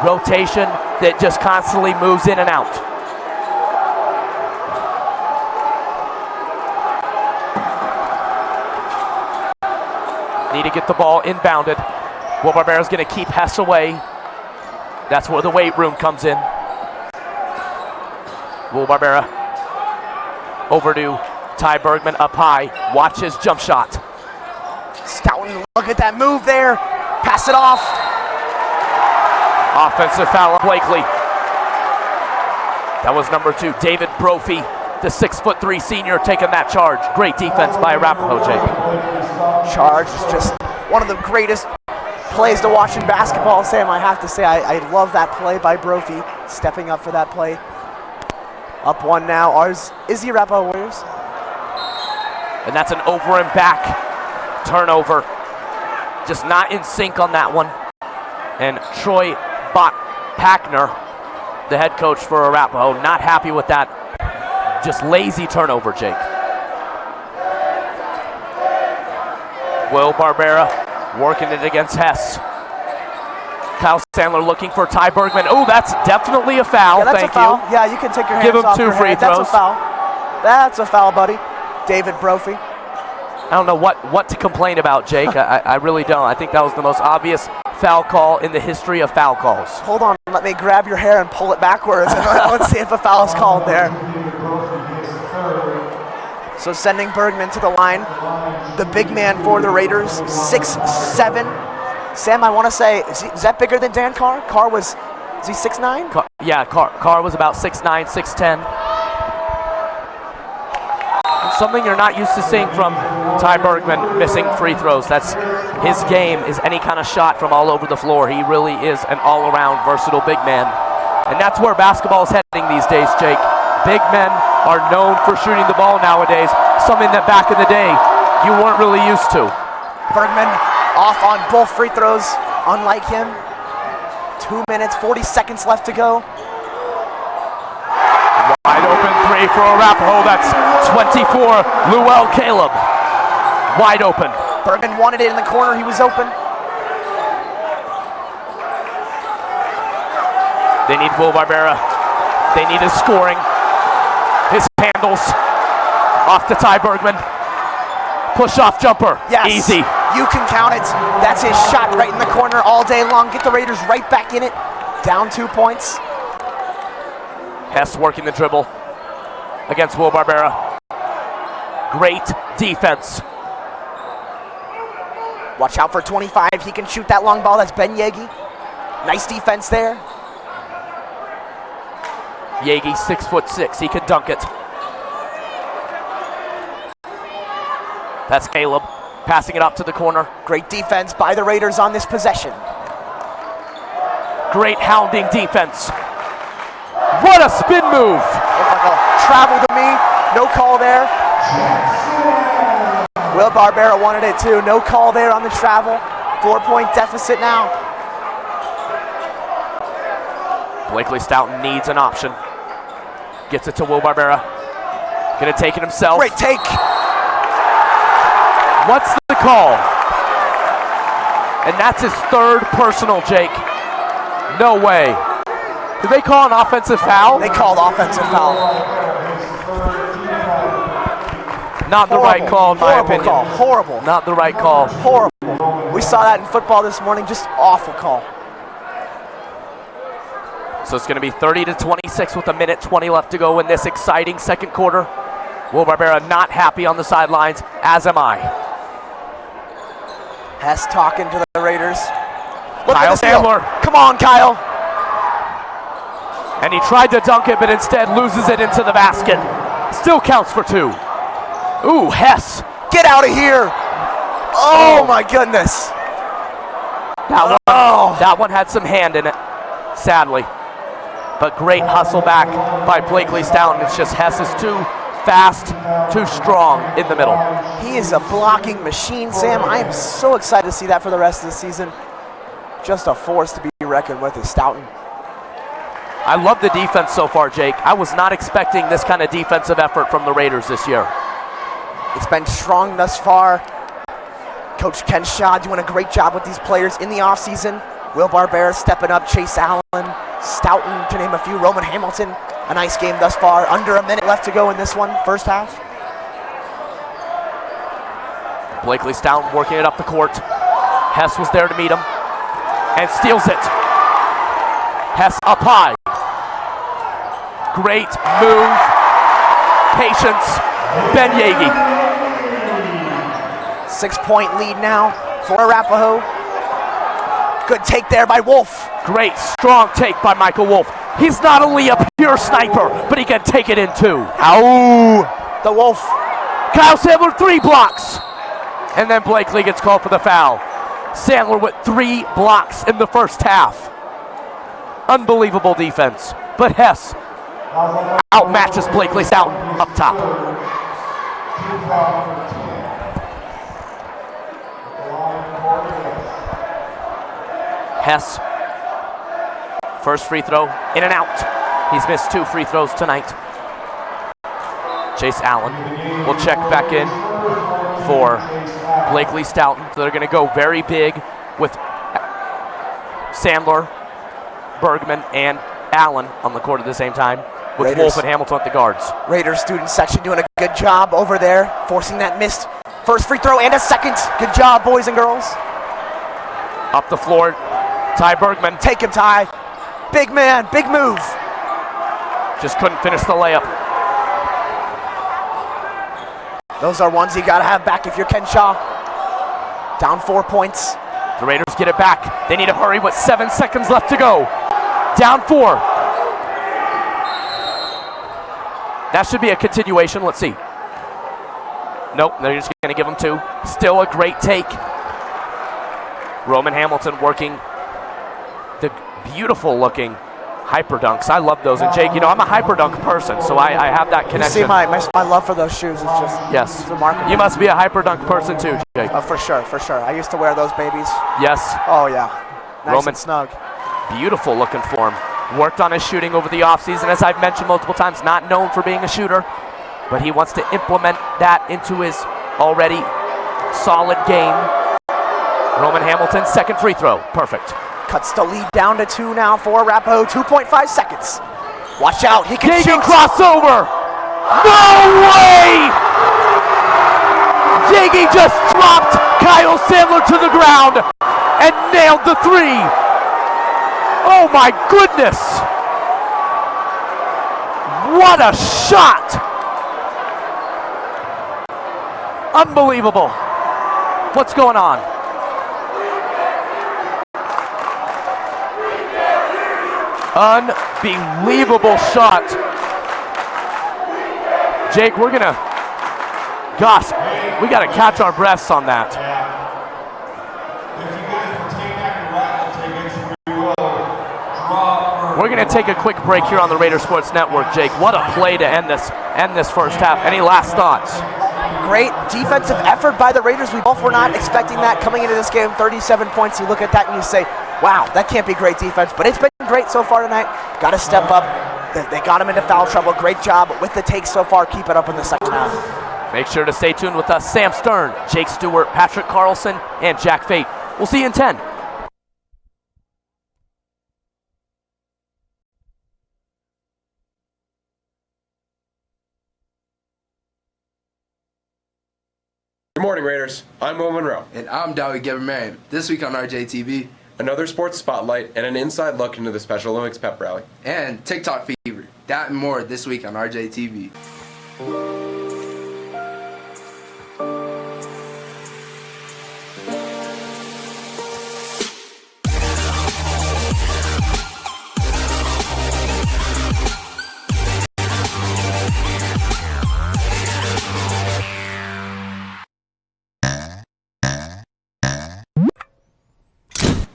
rotation that just constantly moves in and out. Need to get the ball inbounded. Will Barbera's going to keep Hess away. That's where the weight room comes in. Will Barbera over to Ty Bergman up high. Watch his jump shot. Stoughton, look at that move there. Pass it off. Offensive foul on Blakely. That was number 2, David Brophy, the 6'3" senior, taking that charge. Great defense by Arapahoe, Jake. Charge is just one of the greatest plays to watch in basketball, Sam. I have to say, I love that play by Brophy, stepping up for that play. Up one now. Ours is the Arapahoe Warriors. And that's an over and back turnover. Just not in sync on that one. And Troy Packner, the head coach for Arapahoe, not happy with that. Just lazy turnover, Jake. Will Barbera working it against Hess. Kyle Sandler looking for Ty Bergman. Oh, that's definitely a foul. Yeah, that's Thank a foul. you. Yeah, you can take your hands Give him off 2 your free head. throws. That's a foul. That's a foul, buddy. David Brophy. I don't know what to complain about, Jake. I really don't. I think that was the most obvious foul call in the history of foul calls. Hold on, let me grab your hair and pull it backwards, and let's see if a foul is called there. So sending Bergman to the line, the big man for the Raiders, 6'7". Sam, I want to say, is that bigger than Dan Carr? Is he 6'9"? Carr was about 6'9", 6'10". Something you're not used to seeing from Ty Bergman, missing free throws. That's his game, is any kind of shot from all over the floor. He really is an all-around versatile big man. And that's where basketball is heading these days, Jake. Big men are known for shooting the ball nowadays, something that back in the day you weren't really used to. Bergman off on both free throws, unlike him. 2 minutes, 40 seconds left to go. Wide open 3 for Arapahoe. That's 24, Llewell Caleb. Wide open. Bergman wanted it in the corner. He was open. They need Will Barbera. They need his scoring. His handles off to Ty Bergman. Push off jumper. Yes. Easy. You can count it. That's his shot right in the corner all day long. Get the Raiders right back in it. Down 2 points. Hess working the dribble against Will Barbera. Great defense. Watch out for 25. He can shoot that long ball. That's Ben Yegi. Nice defense there. Yegi, 6'6". He can dunk it. That's Caleb passing it up to the corner. Great defense by the Raiders on this possession. Great hounding defense. What a spin move. Looked like a travel to me. No call there. Will Barbera wanted it too. No call there on the travel. 4-point deficit now. Blakely Stoughton needs an option. Gets it to Will Barbera. Gonna take it himself. Great take. What's the call? And that's his 3rd personal, Jake. No way. Did they call an offensive foul? They called offensive foul. Not the right call, in my opinion. Call. Horrible. Not the right call. Horrible. We saw that in football this morning. Just awful call. So it's going to be 30-26 with 1:20 left to go in this exciting second quarter. Will Barbera not happy on the sidelines, as am I. Hess talking to the Raiders. Look Kyle at this deal. Sandler. Come on, Kyle. And he tried to dunk it, but instead loses it into the basket. Still counts for 2. Ooh, Hess. Get out of here. Oh, my goodness. That one had some hand in it, sadly. but great hustle back by Blakely Stoughton. It's just Hess is too fast, too strong in the middle. He is a blocking machine, Sam. I am so excited to see that for the rest of the season. Just a force to be reckoned with is Stoughton. I love the defense so far, Jake. I was not expecting this kind of defensive effort from the Raiders this year. It's been strong thus far. Coach Ken Shaw doing a great job with these players in the offseason. Will Barbera stepping up, Chase Allen, Stoughton, to name a few, Roman Hamilton. A nice game thus far. Under a minute left to go in this one, first half. Blakely Stoughton working it up the court. Hess was there to meet him and steals it. Hess up high. Great move. Patience. Ben Yagi. 6-point lead now for Arapahoe. Good take there by Wolf. Great, strong take by Michael Wolf. He's not only a pure sniper, but he can take it in too. Ow! The Wolf. Kyle Sandler, 3 blocks. And then Blakely gets called for the foul. Sandler with 3 blocks in the first half. Unbelievable defense. But Hess outmatches Blakely Stoughton up top. Hess, first free throw, in and out. He's missed 2 free throws tonight. Chase Allen will check back in for Blakely Stoughton. So they're going to go very big with Sandler, Bergman, and Allen on the court at the same time, with Raiders. Wolf and Hamilton at the guards. Raiders student section doing a good job over there, forcing that missed first free throw and a second. Good job, boys and girls. Up the floor, Ty Bergman. Take him, Ty. Big man, big move. Just couldn't finish the layup. Those are ones you gotta have back if you're Ken Shaw. Down 4 points. The Raiders get it back. They need to hurry with 7 seconds left to go. Down 4. That should be a continuation. Let's see. Nope, they're just going to give them 2. Still a great take. Roman Hamilton working the beautiful looking hyper dunks. I love those. And Jake, you know, I'm a hyper dunk person, so I have that connection. You see my love for those shoes is just yes. remarkable. You must be a hyper dunk person too, Jake. Oh, for sure, for sure. I used to wear those babies. Yes. Oh, yeah. Nice Roman, and snug. Beautiful looking form. Worked on his shooting over the offseason, as I've mentioned multiple times, not known for being a shooter, but he wants to implement that into his already solid game. Roman Hamilton, second free throw. Perfect. Cuts the lead down to 2 now for Arapahoe. 2.5 seconds. Watch out, he can shoot. Crossover. No way! Yagi just dropped Kyle Sandler to the ground and nailed the 3. Oh my goodness! What a shot! Unbelievable. What's going on? Unbelievable shot. Jake, we gotta catch our breaths on that. We're gonna take a quick break here on the Raider Sports Network, Jake. What a play to end this first half. Any last thoughts? Great defensive effort by the Raiders. We both were not expecting that coming into this game. 37 points. You look at that and you say, wow, that can't be great defense, but it's been great so far tonight. Got to step up. They got him into foul trouble. Great job with the takes so far. Keep it up in the second half. Make sure to stay tuned with us. Sam Stern, Jake Stewart, Patrick Carlson, and Jack Fate. We'll see you in 10. Good morning, Raiders. I'm Will Monroe. And I'm Dowie Geber-Mariam. This week on RJTV, another sports spotlight and an inside look into the Special Olympics pep rally. And TikTok fever. That and more this week on RJTV.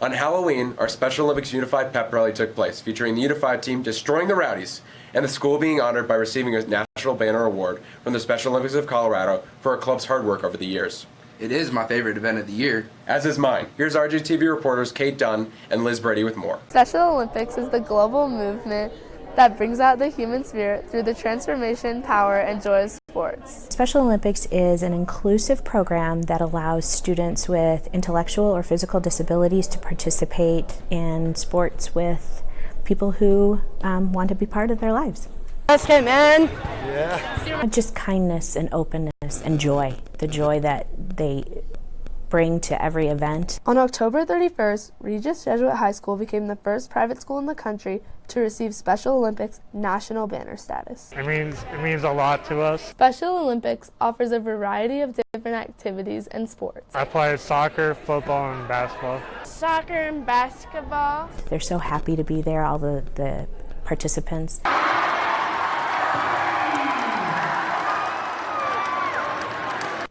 On Halloween, our Special Olympics Unified Pep Rally took place, featuring the Unified team destroying the Rowdies, and the school being honored by receiving a National Banner Award from the Special Olympics of Colorado for our club's hard work over the years. It is my favorite event of the year. As is mine. Here's RJTV reporters Kate Dunn and Liz Brady with more. Special Olympics is the global movement that brings out the human spirit through the transformation, power, and joy of sports. Special Olympics is an inclusive program that allows students with intellectual or physical disabilities to participate in sports with people who want to be part of their lives. Let's get, man. Yeah. Just kindness and openness and joy, the joy that they bring to every event. On October 31st, Regis Jesuit High School became the first private school in the country to receive Special Olympics national banner status. It means a lot to us. Special Olympics offers a variety of different activities and sports. I play soccer, football, and basketball. Soccer and basketball. They're so happy to be there, all the participants.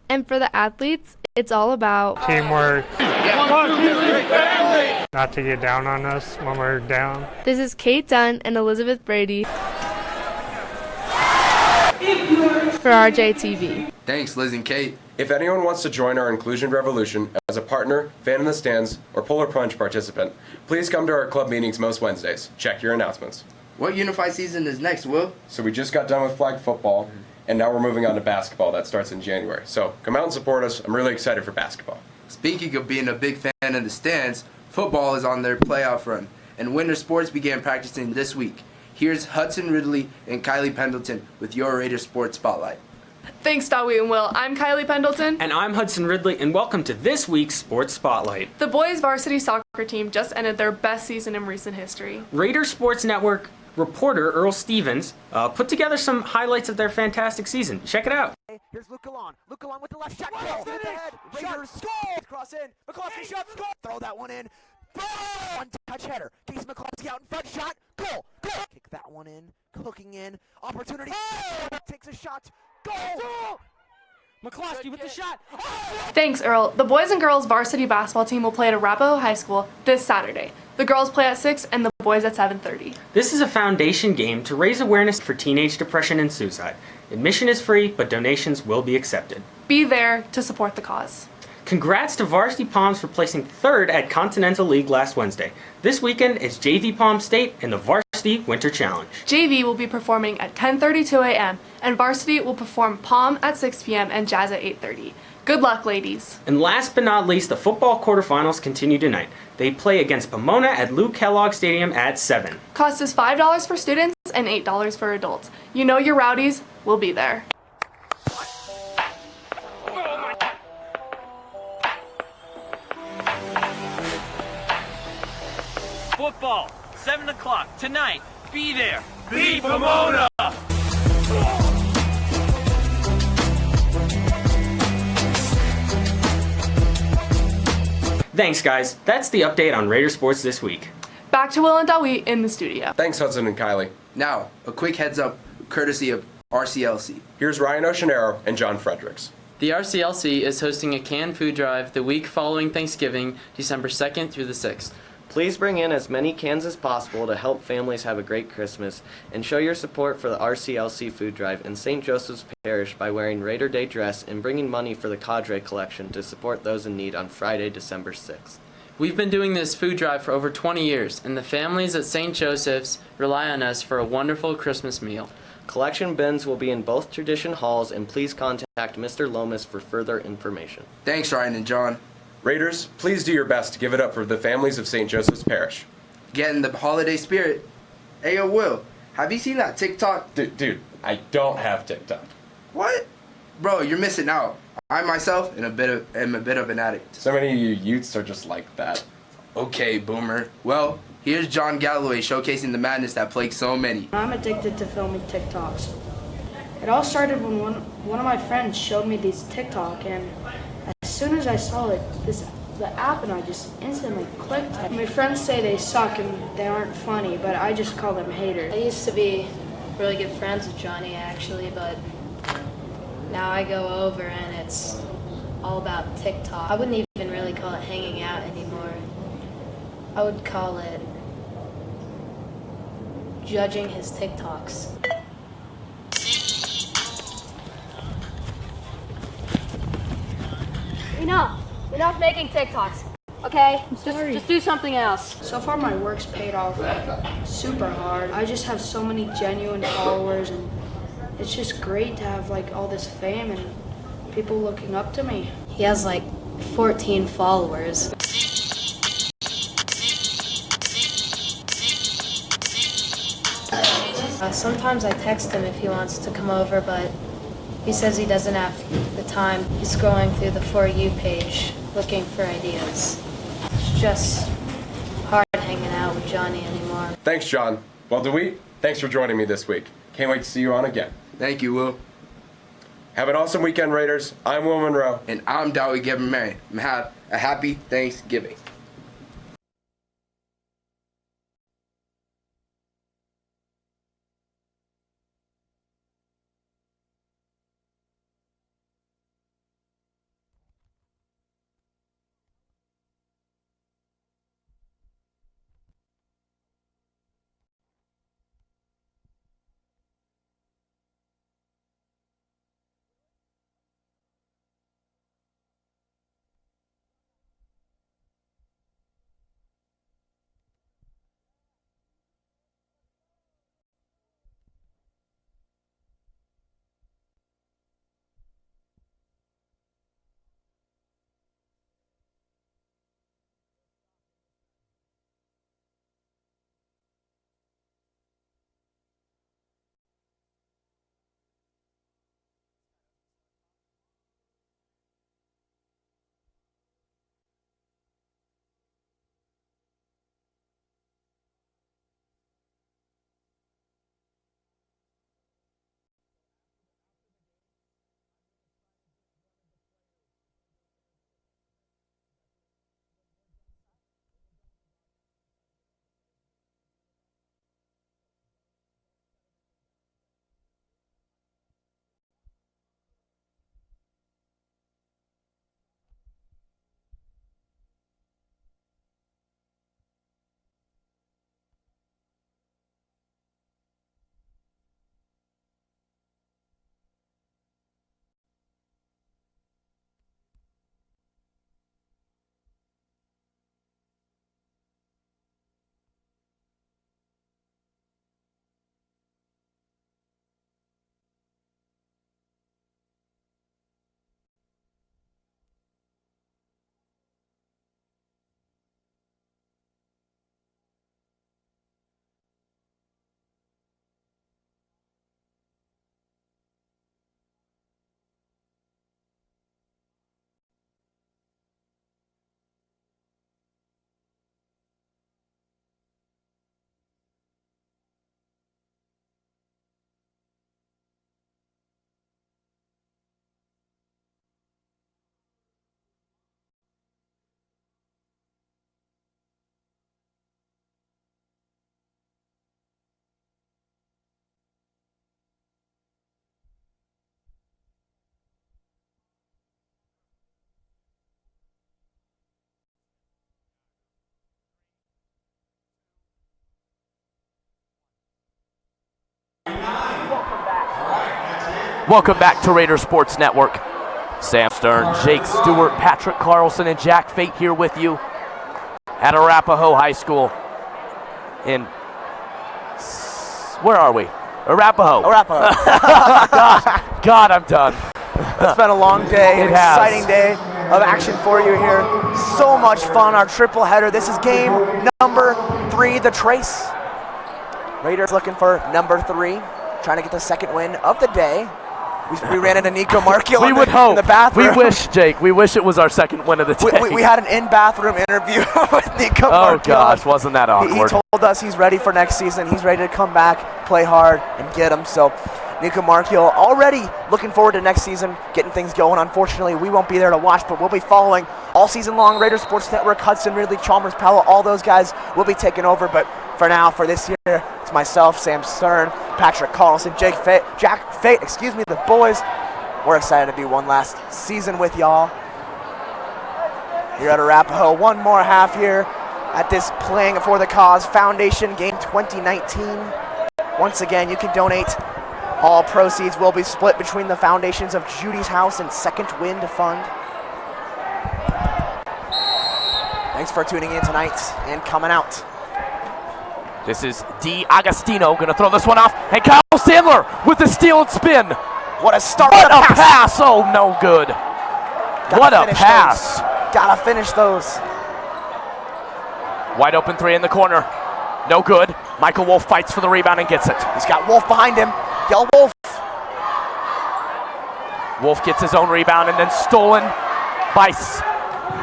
And for the athletes, it's all about teamwork. Not to get down on us when we're down. This is Kate Dunn and Elizabeth Brady for RJTV. Thanks, Liz and Kate. If anyone wants to join our inclusion revolution as a partner, fan in the stands, or pull or punch participant, please come to our club meetings most Wednesdays. Check your announcements. What unified season is next, Will? So we just got done with flag football, and now we're moving on to basketball. That starts in January. So come out and support us. I'm really excited for basketball. Speaking of being a big fan in the stands, football is on their playoff run, and winter sports began practicing this week. Here's Hudson Ridley and Kylie Pendleton with your Raiders Sports Spotlight. Thanks, Dawi and Will. I'm Kylie Pendleton. And I'm Hudson Ridley, and welcome to this week's Sports Spotlight. The boys' varsity soccer team just ended their best season in recent history. Raiders Sports Network reporter Earl Stevens put together some highlights of their fantastic season. Check it out. Here's Luke Galon. Luke Galon with the left shot. Goal. Get the head. Raiders score. Cross in. McCloskey shot. Score. Throw that one in. One touch header. Casey McCloskey out in front. Shot. Goal. Goal. Kick that one in. Hooking in. Opportunity. Takes a shot. Goal. McCloskey with the shot. Thanks, Earl. The boys and girls varsity basketball team will play at Arapahoe High School this Saturday. The girls play at 6 and the boys at 7:30. This is a foundation game to raise awareness for teenage depression and suicide. Admission is free, but donations will be accepted. Be there to support the cause. Congrats to Varsity Palms for placing third at Continental League last Wednesday. This weekend is JV Palm State in the Varsity Winter Challenge. JV will be performing at 10:32 a.m. and Varsity will perform Palm at 6 p.m. and Jazz at 8:30. Good luck, ladies. And last but not least, the football quarterfinals continue tonight. They play against Pomona at Lou Kellogg Stadium at 7. Cost is $5 for students and $8 for adults. You know your rowdies will be there. Football, 7 o'clock tonight. Be there. Be Pomona! Thanks, guys. That's the update on Raider Sports this week. Back to Will and Dawi in the studio. Thanks, Hudson and Kylie. Now, a quick heads up courtesy of RCLC. Here's Ryan Oceanero and John Fredericks. The RCLC is hosting a canned food drive the week following Thanksgiving, December 2nd through the 6th. Please bring in as many cans as possible to help families have a great Christmas, and show your support for the RCLC food drive in St. Joseph's Parish by wearing Raider Day dress and bringing money for the Cadre collection to support those in need on Friday, December 6th. We've been doing this food drive for over 20 years, and the families at St. Joseph's rely on us for a wonderful Christmas meal. Collection bins will be in both tradition halls, and please contact Mr. Lomas for further information. Thanks, Ryan and John. Raiders, please do your best to give it up for the families of St. Joseph's Parish. Get in the holiday spirit. Hey, yo, Will, have you seen that TikTok? Dude, I don't have TikTok. What? Bro, you're missing out. I myself am a bit of an addict. So many of you youths are just like that. Okay, boomer. Well, here's John Galloway showcasing the madness that plagues so many. I'm addicted to filming TikToks. It all started when one of my friends showed me these TikTok, and as soon as I saw it, the app, and I just instantly clicked. My friends say they suck and they aren't funny, but I just call them haters. I used to be really good friends with Johnny, actually, but now I go over and it's all about TikTok. I wouldn't even really call it hanging out anymore. I would call it judging his TikToks. Enough making TikToks. Okay? Just do something else. So far my work's paid off super hard. I just have so many genuine followers, and it's just great to have like all this fame and people looking up to me. He has like 14 followers. Sometimes I text him if he wants to come over, but he says he doesn't have the time. He's scrolling through the For You page looking for ideas. It's just hard hanging out with Johnny anymore. Thanks, John. Well, DeWeet, thanks for joining me this week. Can't wait to see you on again. Thank you, Will. Have an awesome weekend, Raiders. I'm Will Monroe. And I'm Dowie Gavin-Marion. Have a happy Thanksgiving. Welcome back to Raider Sports Network. Sam Stern, Jake Stewart, Patrick Carlson, and Jack Fate here with you at Arapahoe High School in, where are we? Arapahoe. God, I'm done. It's been a long day, an exciting day of action for you here. So much fun, our triple header. This is game number 3, the Trace. Raiders looking for number 3, trying to get the second win of the day. We ran into Nico Markio in the bathroom. We wish, Jake, we wish it was our second win of the day. We had an in-bathroom interview with Nico Markio. Oh, gosh, wasn't that awkward? He told us he's ready for next season. He's ready to come back, play hard, and get him. So Nico Markio already looking forward to next season, getting things going. Unfortunately, we won't be there to watch, but we'll be following all season long. Raider Sports Network, Hudson, Ridley, Chalmers, Powell, all those guys will be taking over. But for now, for this year, it's myself, Sam Stern, Patrick Carlson, Jack Fate, the boys. We're excited to be one last season with y'all here at Arapahoe. One more half here. at this Playing for the Cause Foundation Game 2019. Once again, you can donate. All proceeds will be split between the foundations of Judy's House and Second Wind Fund. Thanks for tuning in tonight and coming out. This is D'Agostino going to throw this one off, and Kyle Sandler with the steal and spin. What a start! What a pass! Oh, no good. What a pass! Gotta finish those. Wide open three in the corner. No good. Michael Wolf fights for the rebound and gets it. He's got Wolf behind him. Yell Wolf. Wolf gets his own rebound and then stolen by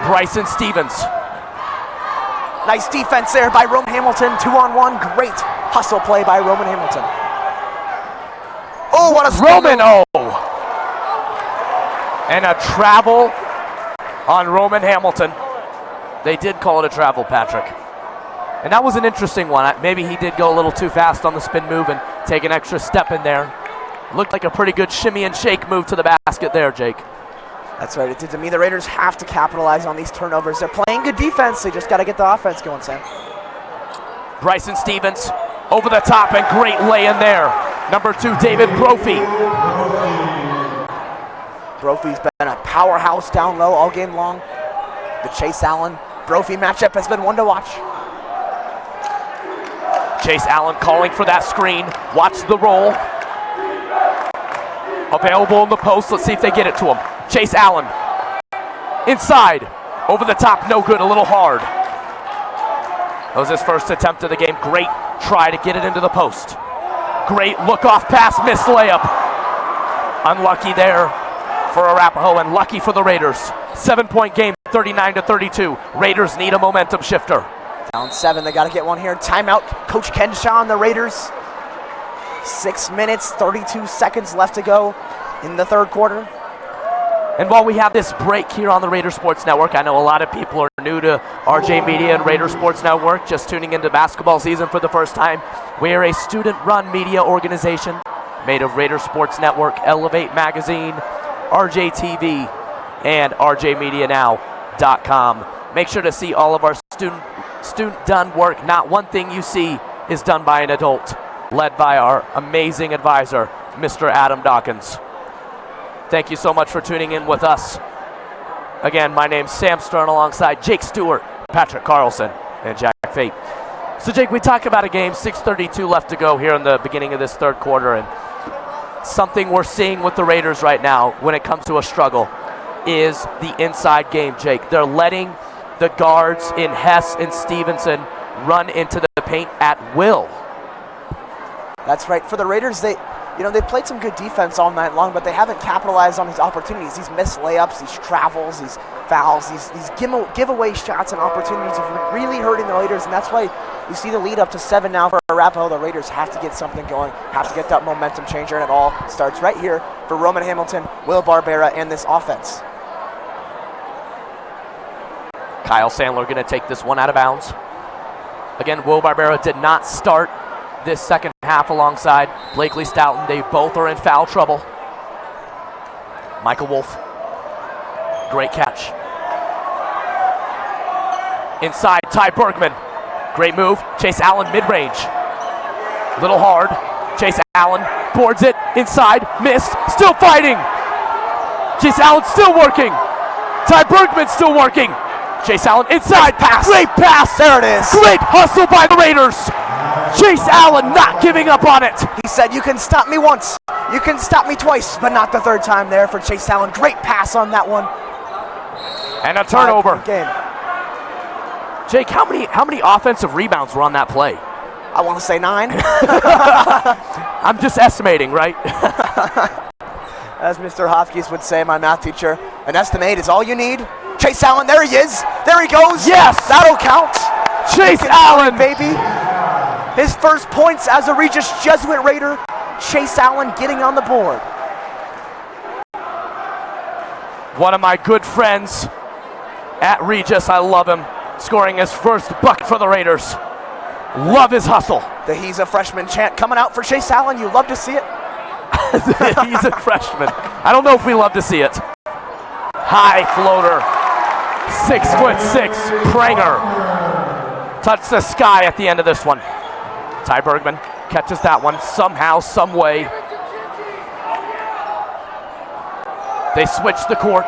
Bryson Stevens. Nice defense there by Roman Hamilton. 2-on-1. Great hustle play by Roman Hamilton. Oh, what a Roman! Oh! And a travel on Roman Hamilton. They did call it a travel, Patrick. And that was an interesting one. Maybe he did go a little too fast on the spin move and take an extra step in there. Looked like a pretty good shimmy and shake move to the basket there, Jake. That's right, it did to me. The Raiders have to capitalize on these turnovers. They're playing good defense. They just got to get the offense going, Sam. Bryson Stevens over the top and great lay in there. Number 2, David Brophy. Brophy's been a powerhouse down low all game long. The Chase Allen Brophy matchup has been one to watch. Chase Allen calling for that screen. Watch the roll. Available in the post. Let's see if they get it to him. Chase Allen. Inside. Over the top. No good. A little hard. That was his first attempt of the game. Great try to get it into the post. Great look-off pass. Missed layup. Unlucky there for Arapahoe and lucky for the Raiders. 7-point game. 39-32. Raiders need a momentum shifter. Down 7, they got to get one here. Timeout, Coach Kenshaw and the Raiders. 6 minutes, 32 seconds left to go in the third quarter. And while we have this break here on the Raider Sports Network, I know a lot of people are new to RJ Media and Raider Sports Network, just tuning into basketball season for the first time. We are a student-run media organization made of Raider Sports Network, Elevate Magazine, RJ TV, and RJMediaNow.com. Make sure to see all of our student-done work. Not one thing you see is done by an adult, led by our amazing advisor, Mr. Adam Dawkins. Thank you so much for tuning in with us. Again, my name's Sam Stern alongside Jake Stewart, Patrick Carlson, and Jack Fate. So Jake, we talk about a game, 6:32 left to go here in the beginning of this third quarter, and something we're seeing with the Raiders right now when it comes to a struggle is the inside game, Jake. They're letting the guards in Hess and Stevenson run into the paint at will. That's right. For the Raiders, they played some good defense all night long, but they haven't capitalized on these opportunities, these missed layups, these travels, these fouls, these giveaway shots and opportunities of really hurting the Raiders, and that's why you see the lead up to 7 now for Arapahoe. The Raiders have to get something going, have to get that momentum changer, and it all starts right here for Roman Hamilton, Will Barbera, and this offense. Kyle Sandler going to take this one out of bounds. Again, Will Barbera did not start this second half alongside Blakely Stoughton. They both are in foul trouble. Michael Wolf, great catch. Inside, Ty Bergman, great move. Chase Allen mid-range, little hard. Chase Allen boards it inside, missed, still fighting. Chase Allen still working. Ty Bergman still working. Chase Allen inside, nice pass. Great pass. There it is. Great hustle by the Raiders. Chase Allen not giving up on it. He said, you can stop me once, you can stop me twice, but not the third time there for Chase Allen. Great pass on that one. And a turnover. Jake, how many offensive rebounds were on that play? I want to say 9. I'm just estimating, right? As Mr. Hopkins would say, my math teacher, an estimate is all you need. Chase Allen, there he is. There he goes. Yes. That'll count. Chase Allen. Baby. His first points as a Regis Jesuit Raider. Chase Allen getting on the board. One of my good friends at Regis, I love him, scoring his first bucket for the Raiders. Love his hustle. The he's a freshman chant coming out for Chase Allen. You love to see it. He's a freshman. I don't know if we love to see it. High floater. 6'6" Pranger. touch the sky at the end of this one. Ty Bergman catches that one somehow, some way. They switch the court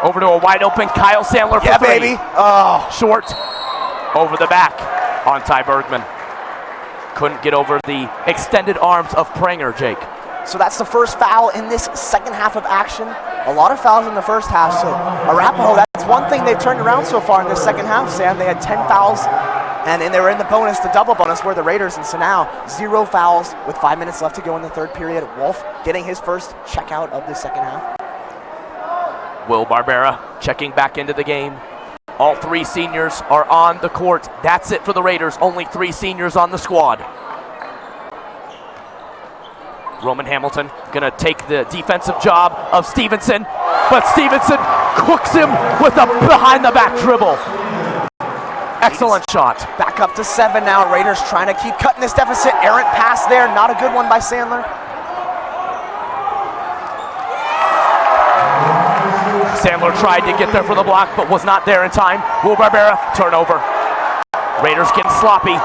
over to a wide open Kyle Sandler for three. Baby. Oh. Short over the back on Ty Bergman. Couldn't get over the extended arms of Pranger, Jake. So that's the first foul in this second half of action. A lot of fouls in the first half. So Arapahoe, that's one thing they've turned around so far in this second half, Sam. They had 10 fouls, and they were in the bonus, the double bonus, were the Raiders. And so now 0 fouls with 5 minutes left to go in the third period. Wolf getting his first checkout of the second half. Will Barbera checking back into the game. All 3 seniors are on the court. That's it for the Raiders. Only 3 seniors on the squad. Roman Hamilton gonna take the defensive job of Stevenson, but Stevenson cooks him with a behind the back dribble. Excellent shot. Back up to 7 now. Raiders trying to keep cutting this deficit. Errant pass there, not a good one by Sandler. Sandler tried to get there for the block, but was not there in time. Will Barbera, turnover. Raiders getting sloppy.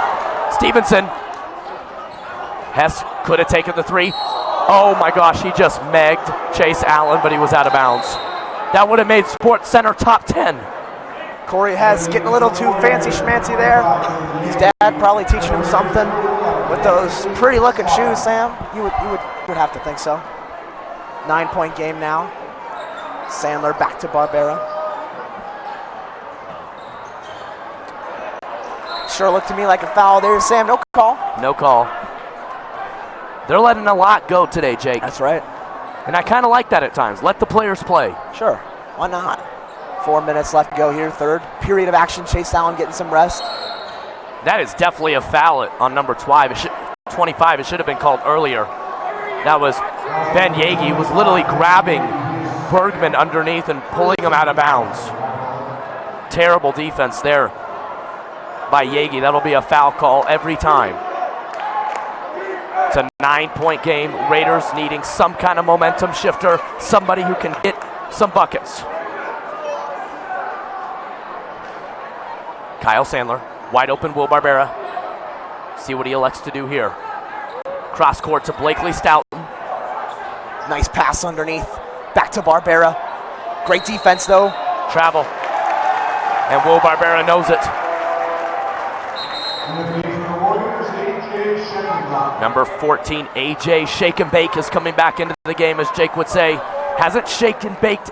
Stevenson. Hess could have taken the 3. Oh my gosh, he just megged Chase Allen, but he was out of bounds. That would have made Sports Center top 10. Corey Hess getting a little too fancy schmancy there. His dad probably teaching him something with those pretty looking shoes, Sam. You would have to think so. 9-point game now. Sandler back to Barbera. Sure looked to me like a foul there, Sam. No call. No call. They're letting a lot go today, Jake. That's right. And I kind of like that at times. Let the players play. Sure. Why not? 4 minutes left to go here. Third period of action. Chase Allen getting some rest. That is definitely a foul on number 25. 25. It should have been called earlier. That was Ben Yagi. He was literally grabbing Bergman underneath and pulling him out of bounds. Terrible defense there by Yagi. That'll be a foul call every time. It's a 9-point game. Raiders needing some kind of momentum shifter, somebody who can hit some buckets. Kyle Sandler, wide open Will Barbera. See what he elects to do here. Cross court to Blakely Stoughton. Nice pass underneath. Back to Barbera. Great defense though. Travel. And Will Barbera knows it. Number 14, AJ Shake and Bake is coming back into the game, as Jake would say. Hasn't shaked and baked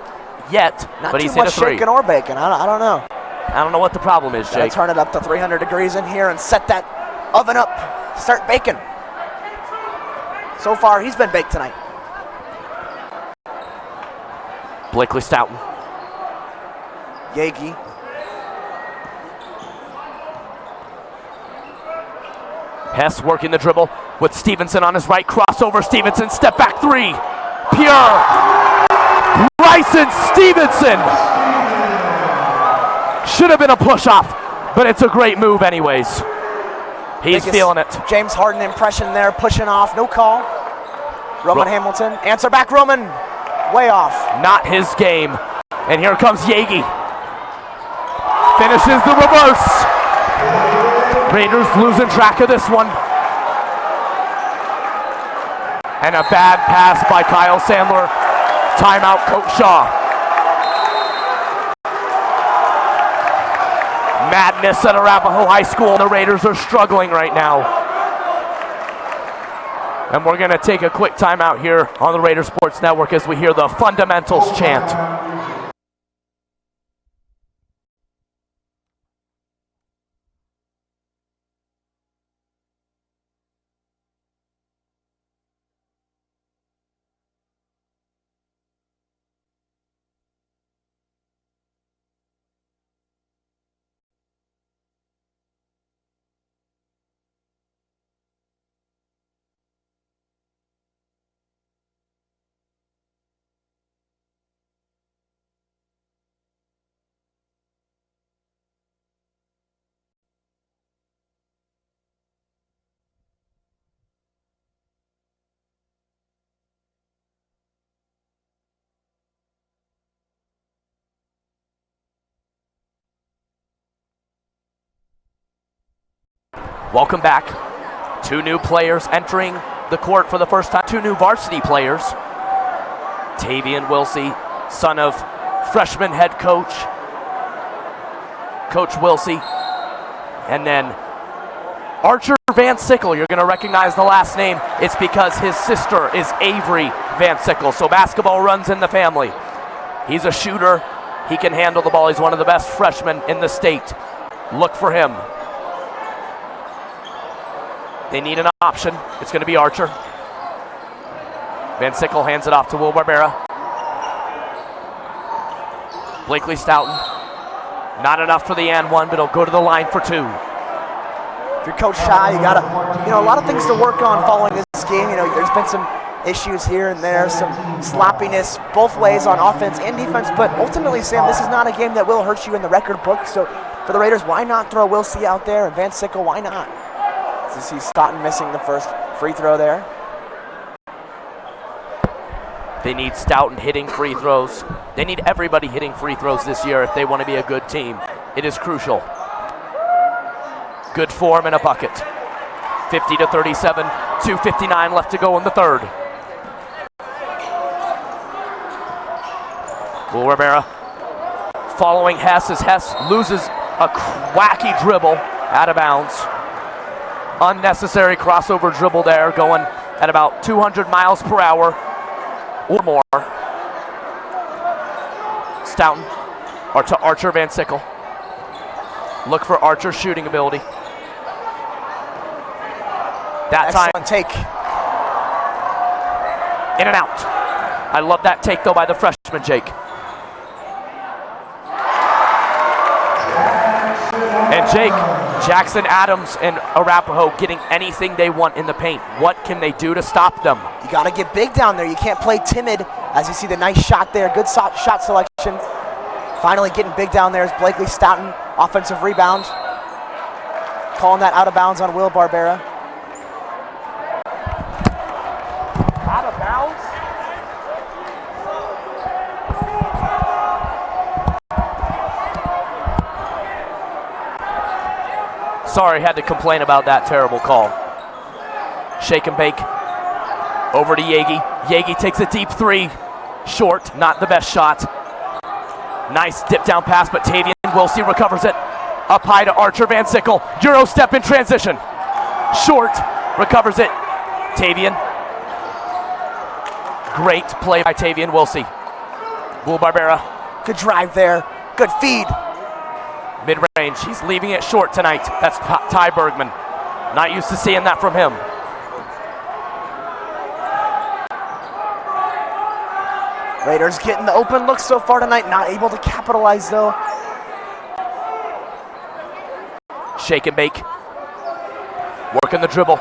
yet, but he's hit a 3. Not too much shaking or baking. I don't know. I don't know what the problem is, Jake. Gotta turn it up to 300 degrees in here and set that oven up. Start baking. So far, he's been baked tonight. Blakely Stoughton. Yagi. Hess working the dribble with Stevenson on his right. Crossover, Stevenson, step back 3. Pure. Bryson Stevenson. Should have been a push-off, but it's a great move anyways. He's feeling it. James Harden impression there, pushing off, no call. Roman Hamilton, answer back Roman. Way off. Not his game. And here comes Yagi. Finishes the reverse. Raiders losing track of this one. And a bad pass by Kyle Sandler. Timeout, Coach Shaw. Madness at Arapahoe High School. The Raiders are struggling right now. And we're going to take a quick timeout here on the Raider Sports Network as we hear the fundamentals chant. Welcome back. 2 new players entering the court for the first time. 2 new varsity players. Tavian Wilsey, son of freshman head coach, Coach Wilsey. And then Archer Van Sickle, you're going to recognize the last name. It's because his sister is Avery Van Sickle. So basketball runs in the family. He's a shooter. He can handle the ball. He's one of the best freshmen in the state. Look for him. They need an option. It's going to be Archer. Van Sickle hands it off to Will Barbera. Blakely Stoughton. Not enough for the and one, but he'll go to the line for 2. If you're Coach Shy, you got a lot of things to work on following this game. There's been some issues here and there, some sloppiness both ways on offense and defense, but ultimately, Sam, this is not a game that will hurt you in the record book. So for the Raiders, why not throw Wilsey out there and Van Sickle, why not? As you see Stoughton missing the first free throw there. They need Stoughton hitting free throws. They need everybody hitting free throws this year if they want to be a good team. It is crucial. Good form and a bucket. 50-37, 2:59 left to go in the third. Will Rivera following Hess as Hess loses a wacky dribble out of bounds. Unnecessary crossover dribble there, going at about 200 miles per hour or more. Stoughton or to Archer Van Sickle. Look for Archer's shooting ability. That excellent time. Take. In and out. I love that take though by the freshman, Jake. And Jake, Jackson Adams and Arapahoe getting anything they want in the paint. What can they do to stop them? You got to get big down there. You can't play timid. As you see the nice shot there, good shot selection. Finally getting big down there is Blakely Stoughton. Offensive rebound. Calling that out of bounds on Will Barbera. Out of bounds? Sorry, had to complain about that terrible call. Shake and bake. Over to Yagi. Yagi takes a deep 3. Short, not the best shot. Nice dip down pass, but Tavian Wilsey recovers it. Up high to Archer Van Sickle. Euro step in transition. Short, recovers it. Tavian. Great play by Tavian Wilsey. Will Barbera. Good drive there. Good feed. Mid-range. He's leaving it short tonight. That's Ty Bergman. Not used to seeing that from him. Raiders getting the open look so far tonight. Not able to capitalize though. Shake and bake. Working the dribble.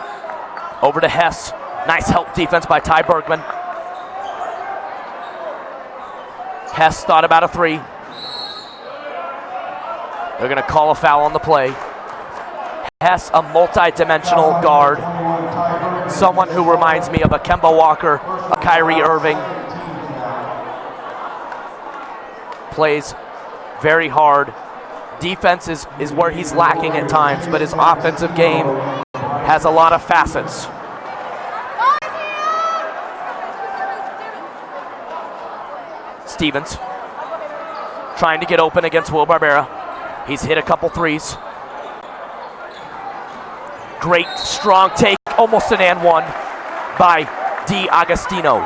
Over to Hess. Nice help defense by Ty Bergman. Hess thought about a 3. They're going to call a foul on the play. Hess, a multi-dimensional guard. Someone who reminds me of a Kemba Walker, a Kyrie Irving. Plays very hard. Defense is where he's lacking at times, but his offensive game has a lot of facets. Stevens trying to get open against Will Barbera. He's hit a couple 3s. Great strong take, almost an and one by D. Agostino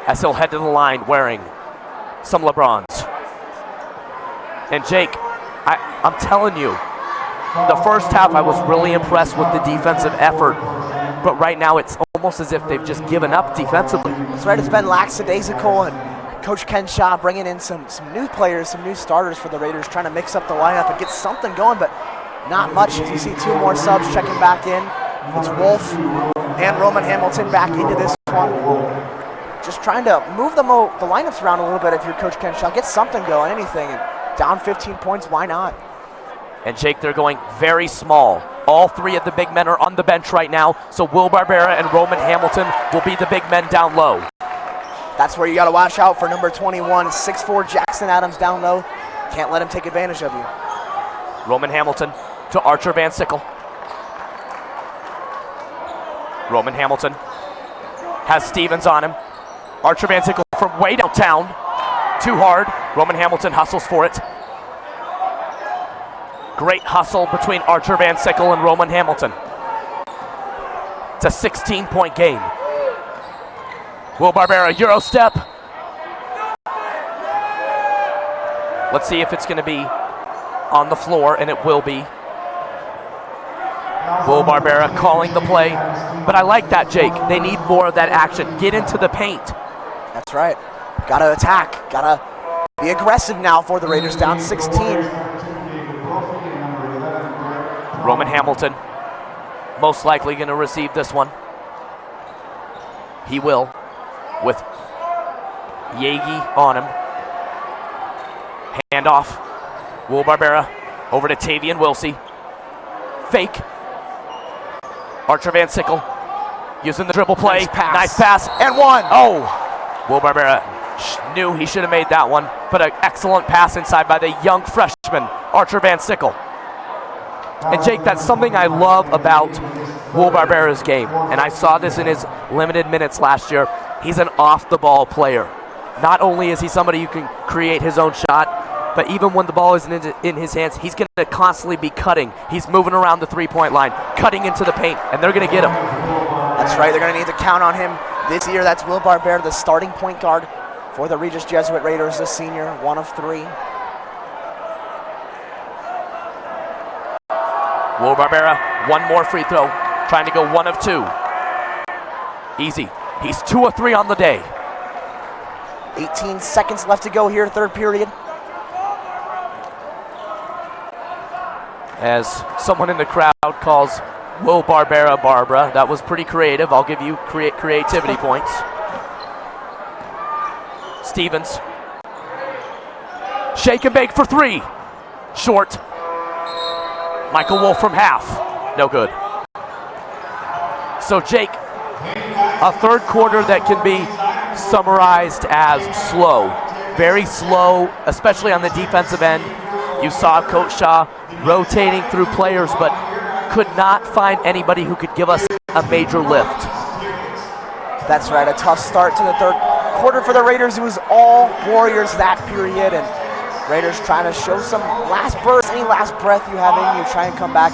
as he'll head to the line wearing some LeBrons. And Jake, I'm telling you, the first half I was really impressed with the defensive effort, but right now it's almost as if they've just given up defensively. That's right, it's been lackadaisical, and Coach Ken Shaw bringing in some new players, some new starters for the Raiders, trying to mix up the lineup and get something going, but not much. As you see 2 more subs checking back in. It's Wolf and Roman Hamilton back into this one. Just trying to move the lineups around a little bit if you're Coach Ken Shaw. Get something going, anything. And down 15 points, why not? And Jake, they're going very small. All 3 of the big men are on the bench right now, so Will Barbera and Roman Hamilton will be the big men down low. That's where you got to watch out for number 21, 6'4" Jackson Adams down low. Can't let him take advantage of you. Roman Hamilton to Archer Van Sickle. Roman Hamilton has Stevens on him. Archer Van Sickle from way downtown. Too hard. Roman Hamilton hustles for it. Great hustle between Archer Van Sickle and Roman Hamilton. It's a 16-point game. Will Barbera, Euro step. Let's see if it's going to be on the floor, and it will be. Will Barbera calling the play. But I like that, Jake. They need more of that action. Get into the paint. That's right. Gotta attack. Gotta be aggressive now for the Raiders, down 16. Roman Hamilton most likely going to receive this one. He will, with Yagi on him. Handoff. Will Barbera over to Tavian Wilsey. Fake. Archer Van Sickle using the dribble play. Nice pass. And one. Oh! Will Barbera knew he should have made that one, but an excellent pass inside by the young freshman, Archer Van Sickle. And Jake, that's something I love about Will Barbera's game, and I saw this in his limited minutes last year. He's an off-the-ball player. Not only is he somebody who can create his own shot, but even when the ball isn't in his hands, he's going to constantly be cutting. He's moving around the three-point line, cutting into the paint, and they're going to get him. That's right, they're going to need to count on him this year. That's Will Barbera, the starting point guard for the Regis Jesuit Raiders, the senior, 1 of 3. Will Barbera, one more free throw, trying to go 1 of 2. Easy. He's 2 of 3 on the day. 18 seconds left to go here, third period. As someone in the crowd calls Will Barbera Barbara, that was pretty creative. I'll give you creativity points. Stevens. Shake and bake for 3. Short. Michael Wolf from half. No good. So Jake, a third quarter that can be summarized as slow. Very slow, especially on the defensive end. You saw Coach Shaw rotating through players, but could not find anybody who could give us a major lift. That's right, a tough start to the third quarter for the Raiders. It was all Warriors that period, and Raiders trying to show some last burst, any last breath you have in you, try and come back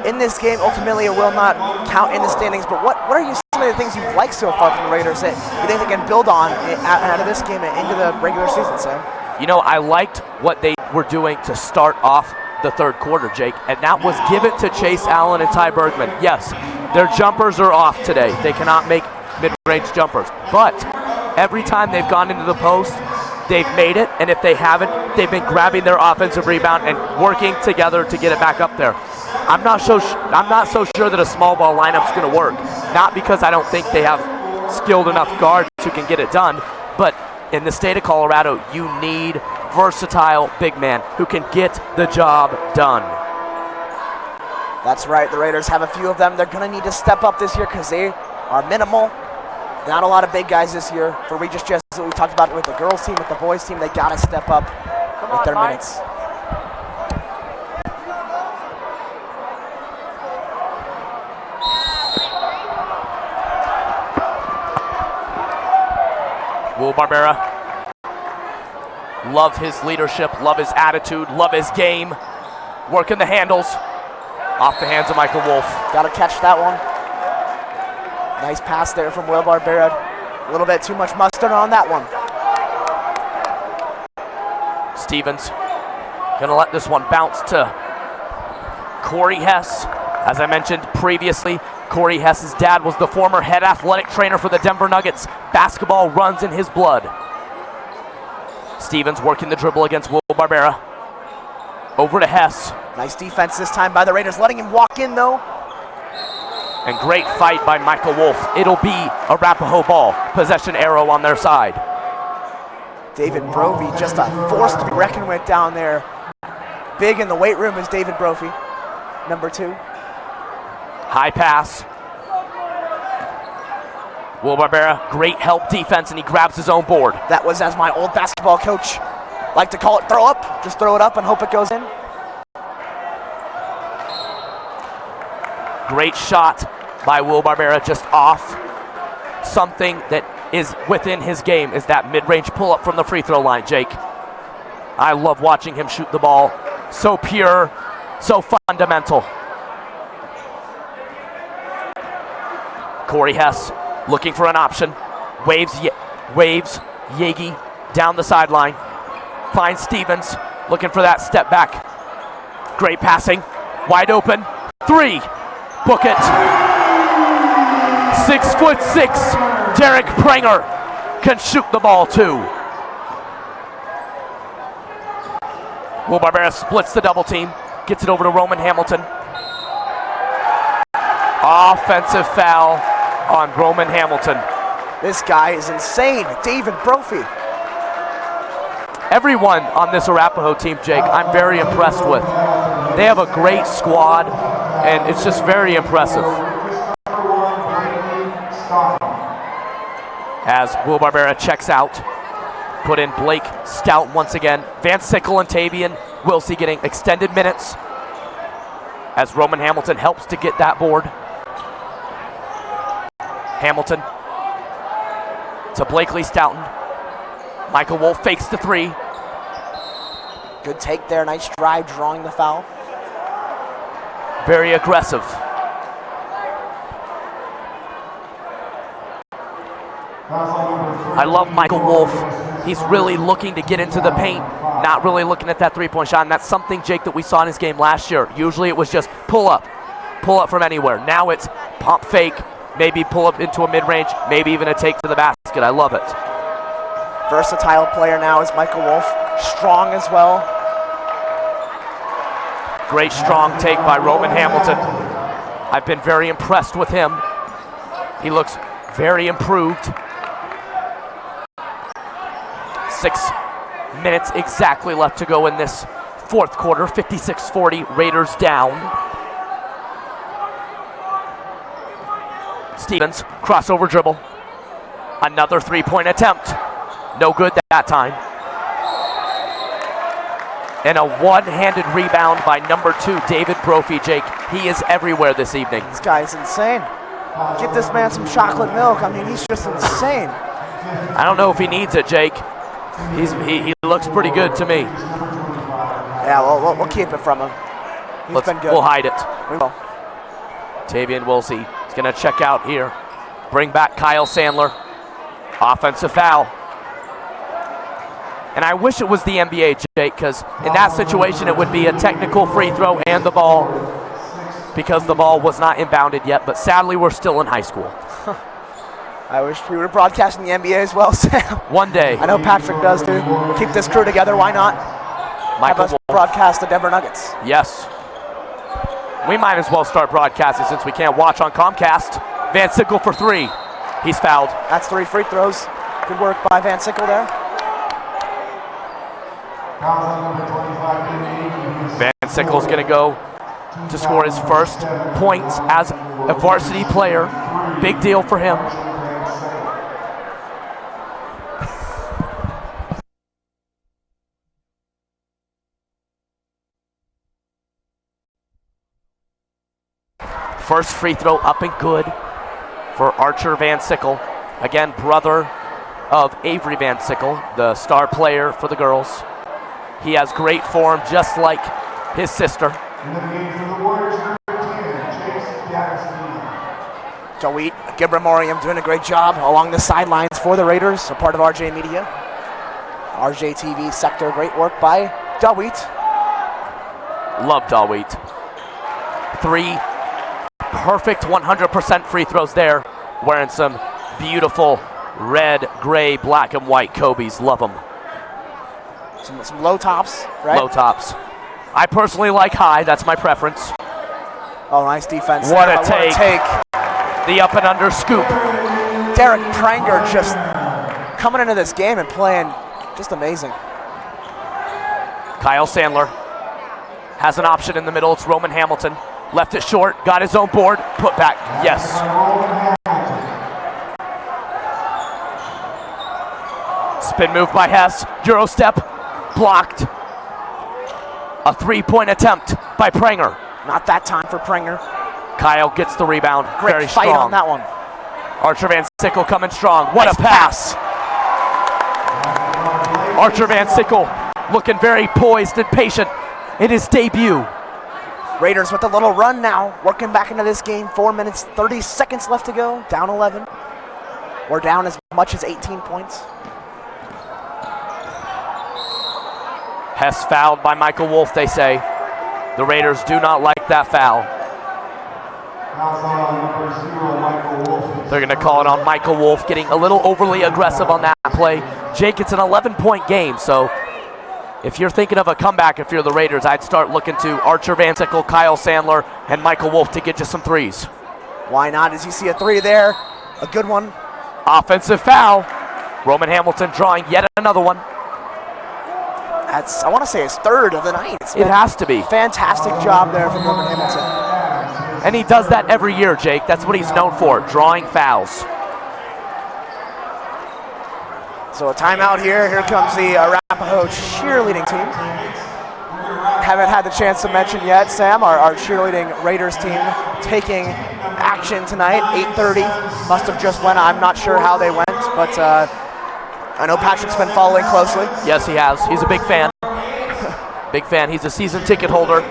in this game. Ultimately, it will not count in the standings, but what are some of the things you've liked so far from the Raiders that you think they can build on out of this game and into the regular season, Sam? You know, I liked what they were doing to start off the third quarter, Jake, and that was give it to Chase Allen and Ty Bergman. Yes, their jumpers are off today. They cannot make mid-range jumpers, but every time they've gone into the post, they've made it, and if they haven't, they've been grabbing their offensive rebound and working together to get it back up there. I'm not so sure that a small ball lineup's going to work. Not because I don't think they have skilled enough guards who can get it done, but in the state of Colorado, you need versatile big man who can get the job done. That's right. The Raiders have a few of them. They're going to need to step up this year because they are minimal. Not a lot of big guys this year for Regis Jesuit. We talked about it with the girls team, with the boys team. They got to step up with their minutes. Will Barbera, love his leadership, love his attitude, love his game. Working the handles off the hands of Michael Wolf. Got to catch that one. Nice pass there from Will Barbera. A little bit too much mustard on that one. Stevens gonna let this one bounce to Corey Hess. As I mentioned previously, Corey Hess's dad was the former head athletic trainer for the Denver Nuggets. Basketball runs in his blood. Stevens working the dribble against Will Barbera. Over to Hess. Nice defense this time by the Raiders, letting him walk in though. And great fight by Michael Wolf. It'll be Arapahoe ball. Possession arrow on their side. David Brophy, just a force to be reckoned with down there. Big in the weight room is David Brophy, number 2. High pass. Will Barbera, great help defense, and he grabs his own board. That was, as my old basketball coach liked to call it, throw up. Just throw it up and hope it goes in. Great shot by Will Barbera, just off. Something that is within his game is that mid-range pull-up from the free throw line, Jake. I love watching him shoot the ball. So pure, so fundamental. Corey Hess looking for an option. Waves Yagi down the sideline. Finds Stevens looking for that step back. Great passing. Wide open. 3. Book it. 6'6". Derek Pranger can shoot the ball too. Will Barbera splits the double team. Gets it over to Roman Hamilton. Offensive foul on Roman Hamilton. This guy is insane. David Brophy. Everyone on this Arapahoe team, Jake, I'm very impressed with. They have a great squad, and it's just very impressive. As Will Barbera checks out, put in Blake Stout once again. Van Sickle and Tavian Wilsey getting extended minutes as Roman Hamilton helps to get that board. Hamilton to Blakely Stoughton. Michael Wolf fakes the 3. Good take there, nice drive, drawing the foul. Very aggressive. I love Michael Wolf. He's really looking to get into the paint, not really looking at that three-point shot, and that's something, Jake, that we saw in his game last year. Usually it was just pull up from anywhere. Now it's pump fake, maybe pull up into a mid-range, maybe even a take to the basket. I love it. Versatile player now is Michael Wolf. Strong as well. Great strong take by Roman Hamilton. I've been very impressed with him. He looks very improved. 6 minutes exactly left to go in this fourth quarter. 56-40, Raiders down. Stevens, crossover dribble. Another three-point attempt. No good that time. And a one-handed rebound by number 2, David Brophy, Jake. He is everywhere this evening. This guy's insane. Get this man some chocolate milk. I mean, he's just insane. I don't know if he needs it, Jake. He looks pretty good to me. Yeah, we'll keep it from him. He's been good. We'll hide it. We will. Tavian Wilsey is going to check out here. Bring back Kyle Sandler. Offensive foul. And I wish it was the NBA, Jake, because in that situation it would be a technical free throw and the ball, because the ball was not inbounded yet, but sadly we're still in high school. I wish we were broadcasting the NBA as well, Sam. One day. I know Patrick does too. Keep this crew together, why not? Michael Have us broadcast the Denver Nuggets. Yes. We might as well start broadcasting since we can't watch on Comcast. Van Sickle for 3. He's fouled. That's 3 free throws. Good work by Van Sickle there. Van Sickle's going to go to score his first points as a varsity player. Big deal for him. First free throw up and good for Archer Van Sickle. Again, brother of Avery Van Sickle, the star player for the girls. He has great form, just like his sister. Joey Gibramorium doing a great job along the sidelines for the Raiders, a part of RJ Media. RJ TV sector, great work by Dawit. Love Dawit. 3 perfect 100% free throws there. Wearing some beautiful red, gray, black, and white Kobe's. Love them. Some low tops, right? Low tops. I personally like high. That's my preference. Oh, nice defense. What a take. The up and under scoop. Derek Pranger just coming into this game and playing just amazing. Kyle Sandler has an option in the middle. It's Roman Hamilton. Left it short. Got his own board. Put back. Yes. Spin move by Hess. Euro step. Blocked. A 3-point attempt by Pranger. Not that time for Pranger. Kyle gets the rebound. Great Very fight strong. on that one. Archer Van Sickle coming strong. What Nice a pass. Archer Van Sickle looking very poised and patient in his debut. Raiders with a little run now, working back into this game. 4 minutes, 30 seconds left to go. Down 11. We're down as much as 18 points. Hess fouled by Michael Wolf, they say. The Raiders do not like that foul. They're going to call it on Michael Wolf, getting a little overly aggressive on that play. Jake, it's an 11-point game, so if you're thinking of a comeback, if you're the Raiders, I'd start looking to Archer Van Sickle, Kyle Sandler, and Michael Wolf to get you some threes. Why not? As you see a three there, a good one. Offensive foul. Roman Hamilton drawing yet another one. That's, I want to say, his third of the night. It has to be. Fantastic job there from Roman Hamilton. And he does that every year, Jake. That's what he's known for, drawing fouls. So a timeout here. Here comes the Arapahoe cheerleading team. Haven't had the chance to mention yet, Sam, our cheerleading Raiders team taking action tonight, 8:30. Must have just went. I'm not sure how they went, but I know Patrick's been following closely. Yes, he has. He's a big fan. Big fan. He's a season ticket holder.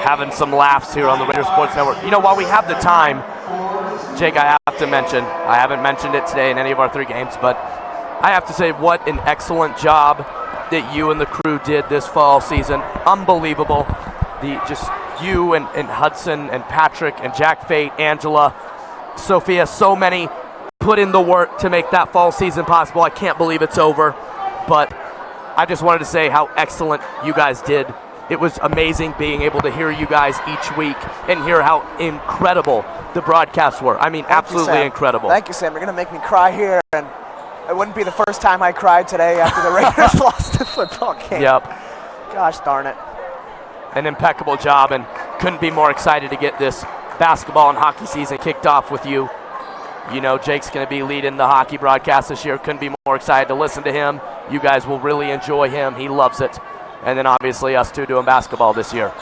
Having some laughs here on the Raider Sports Network. You know, while we have the time, Jake, I have to mention, I haven't mentioned it today in any of our 3 games, but I have to say what an excellent job that you and the crew did this fall season. Unbelievable. Just you and Hudson and Patrick and Jack Fate, Angela, Sophia, so many put in the work to make that fall season possible. I can't believe it's over, but I just wanted to say how excellent you guys did. It was amazing being able to hear you guys each week and hear how incredible the broadcasts were. I mean, absolutely incredible. Thank you, Sam. You're going to make me cry here, and it wouldn't be the first time I cried today after the Raiders lost the football game. Yep. Gosh darn it. An impeccable job, and couldn't be more excited to get this basketball and hockey season kicked off with you. You know, Jake's going to be leading the hockey broadcast this year. Couldn't be more excited to listen to him. You guys will really enjoy him. He loves it. And then obviously us two doing basketball this year.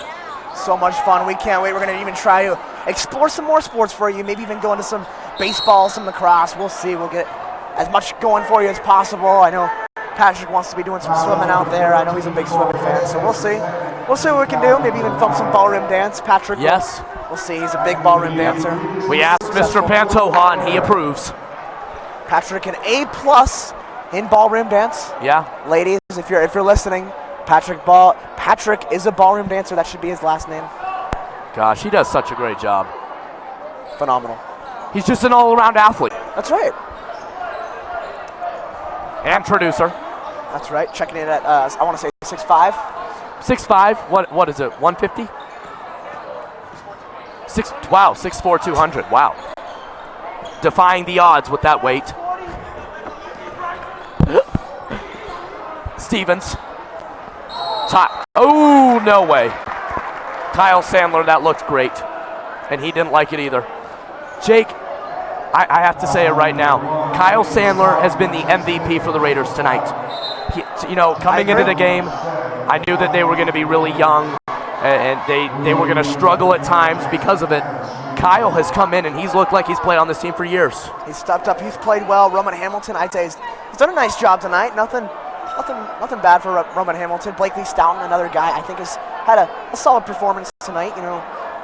So much fun. We can't wait. We're going to even try to explore some more sports for you. Maybe even go into some baseball, some lacrosse. We'll see. We'll get as much going for you as possible. I know Patrick wants to be doing some swimming out there. I know he's a big swimming fan, so we'll see. We'll see what we can do. Maybe even film some ballroom dance. Patrick, yes. We'll see. He's a big ballroom dancer. We asked Mr. Pantoja, and he approves. Patrick, an A+ in ballroom dance. Yeah. Ladies, if you're listening, Patrick is a ballroom dancer. That should be his last name. Gosh, he does such a great job. Phenomenal. He's just an all-around athlete. That's right. And producer. That's right. Checking in at, I want to say 6'5". 6'5". What is it, 150? Wow, 6'4", 200. Wow. Defying the odds with that weight. Stevens. Top. Oh, no way. Kyle Sandler, that looked great. And he didn't like it either. Jake, I have to say it right now. Kyle Sandler has been the MVP for the Raiders tonight. Coming into the game, I knew that they were going to be really young and they were going to struggle at times because of it. Kyle has come in and he's looked like he's played on this team for years. He's stepped up. He's played well. Roman Hamilton, I'd say, he's done a nice job tonight. Nothing bad for Roman Hamilton. Blakely Stoughton, another guy, I think has had a solid performance tonight.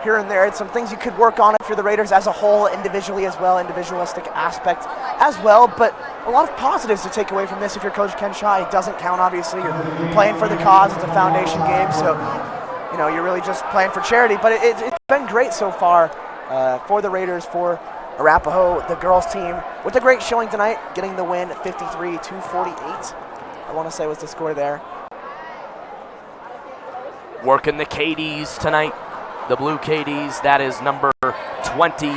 Here and there, some things you could work on if you're the Raiders as a whole, individually as well, individualistic aspect as well. But a lot of positives to take away from this if you're Coach Ken Shaw. It doesn't count, obviously. You're playing for the cause. It's a foundation game, so you're really just playing for charity. But it's been great so far for the Raiders, for Arapahoe, the girls team, with a great showing tonight, getting the win, 53-48. I want to say was the score there. Working the KDs tonight. The blue KDs, that is number 20,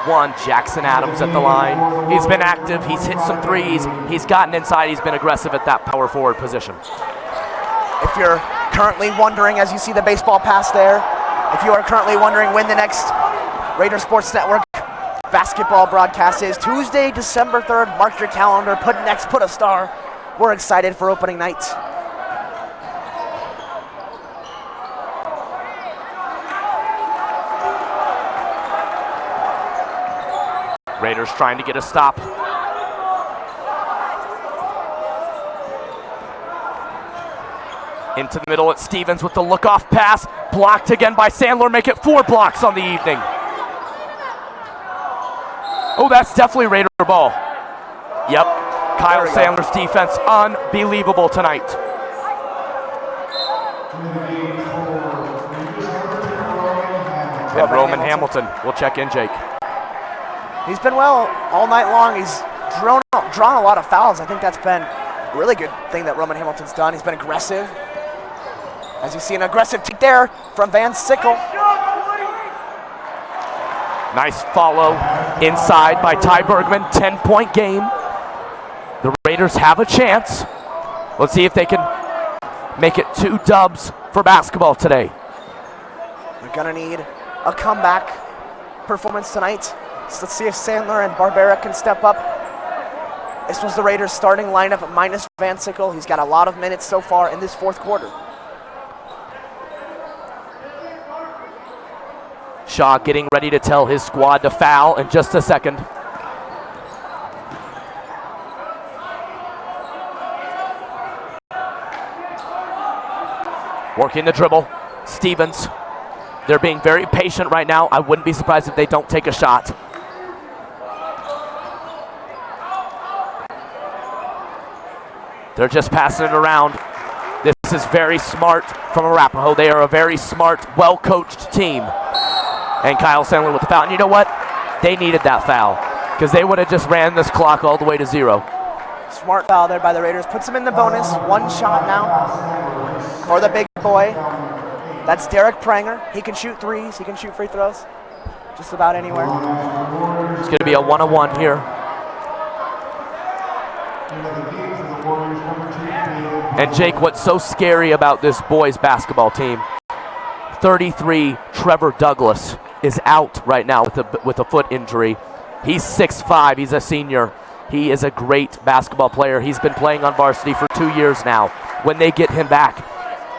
one. Jackson Adams at the line. He's been active. He's hit some threes. He's gotten inside. He's been aggressive at that power forward position. If you're currently wondering, as you see the baseball pass there, if you are currently wondering when the next Raider Sports Network basketball broadcast is, Tuesday, December 3rd. Mark your calendar. Put a star. We're excited for opening night. Raiders trying to get a stop. Into the middle at Stevens with the look-off pass. Blocked again by Sandler. Make it 4 blocks on the evening. Oh, that's definitely Raider ball. Yep. Kyle Sandler's defense, unbelievable tonight. And Roman Hamilton will check in, Jake. He's been well all night long. He's drawn a lot of fouls. I think that's been a really good thing that Roman Hamilton's done. He's been aggressive. As you see, an aggressive kick there from Van Sickle. Nice follow inside by Ty Bergman. 10-point game. The Raiders have a chance. Let's see if they can make it 2 dubs for basketball today. They're gonna need a comeback performance tonight. So let's see if Sandler and Barbera can step up. This was the Raiders starting lineup minus Van Sickle. He's got a lot of minutes so far in this 4th quarter. Shaw getting ready to tell his squad to foul in just a second. Working the dribble. Stevens. They're being very patient right now. I wouldn't be surprised if they don't take a shot. They're just passing it around. This is very smart from Arapahoe. They are a very smart, well-coached team. And Kyle Sandler with the foul. And you know what? They needed that foul because they would have just ran this clock all the way to 0. Smart foul there by the Raiders. Puts them in the bonus. 1 shot now for the big boy. That's Derek Pranger. He can shoot threes. He can shoot free throws just about anywhere. It's going to be a 1-on-1 here. And Jake, what's so scary about this boys basketball team, 33, Trevor Douglas is out right now with a foot injury. He's 6'5", he's a senior. He is a great basketball player. He's been playing on varsity for 2 years now. When they get him back,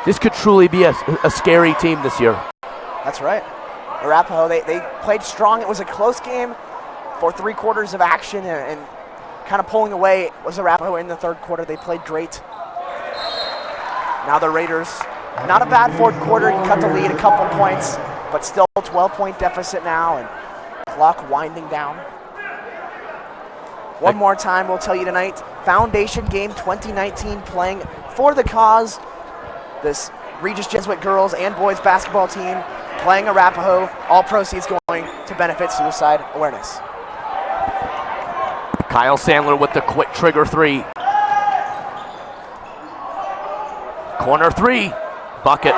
this could truly be a scary team this year. That's right. Arapahoe, they played strong. It was a close game for 3 quarters of action, and kind of pulling away was Arapahoe in the 3rd quarter. They played great. Now the Raiders, not a bad 4th quarter. You cut the lead a couple points, but still 12-point deficit now, and clock winding down. One more time, we'll tell you tonight, Foundation Game 2019 playing for the cause. This Regis Jesuit girls and boys basketball team playing Arapahoe. All proceeds going to benefit suicide awareness. Kyle Sandler with the quick trigger 3. Corner 3, bucket.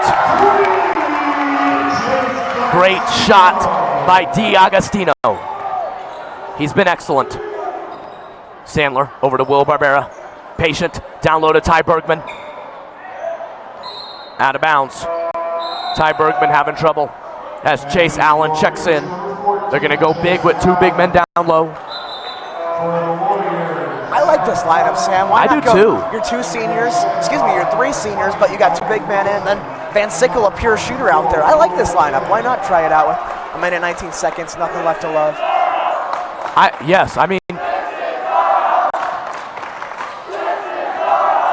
Great shot by D'Agostino. He's been excellent. Sandler over to Will Barbera. Patient, down low to Ty Bergman. Out of bounds. Ty Bergman having trouble as Chase Allen checks in. They're going to go big with 2 big men down low. I like this lineup, Sam. Why I not do go too. Your 2 seniors, your 3 seniors, but you got 2 big men in, and then Van Sickle, a pure shooter out there. I like this lineup. Why not try it out with a minute 19 seconds, nothing left to love? Yes, I mean,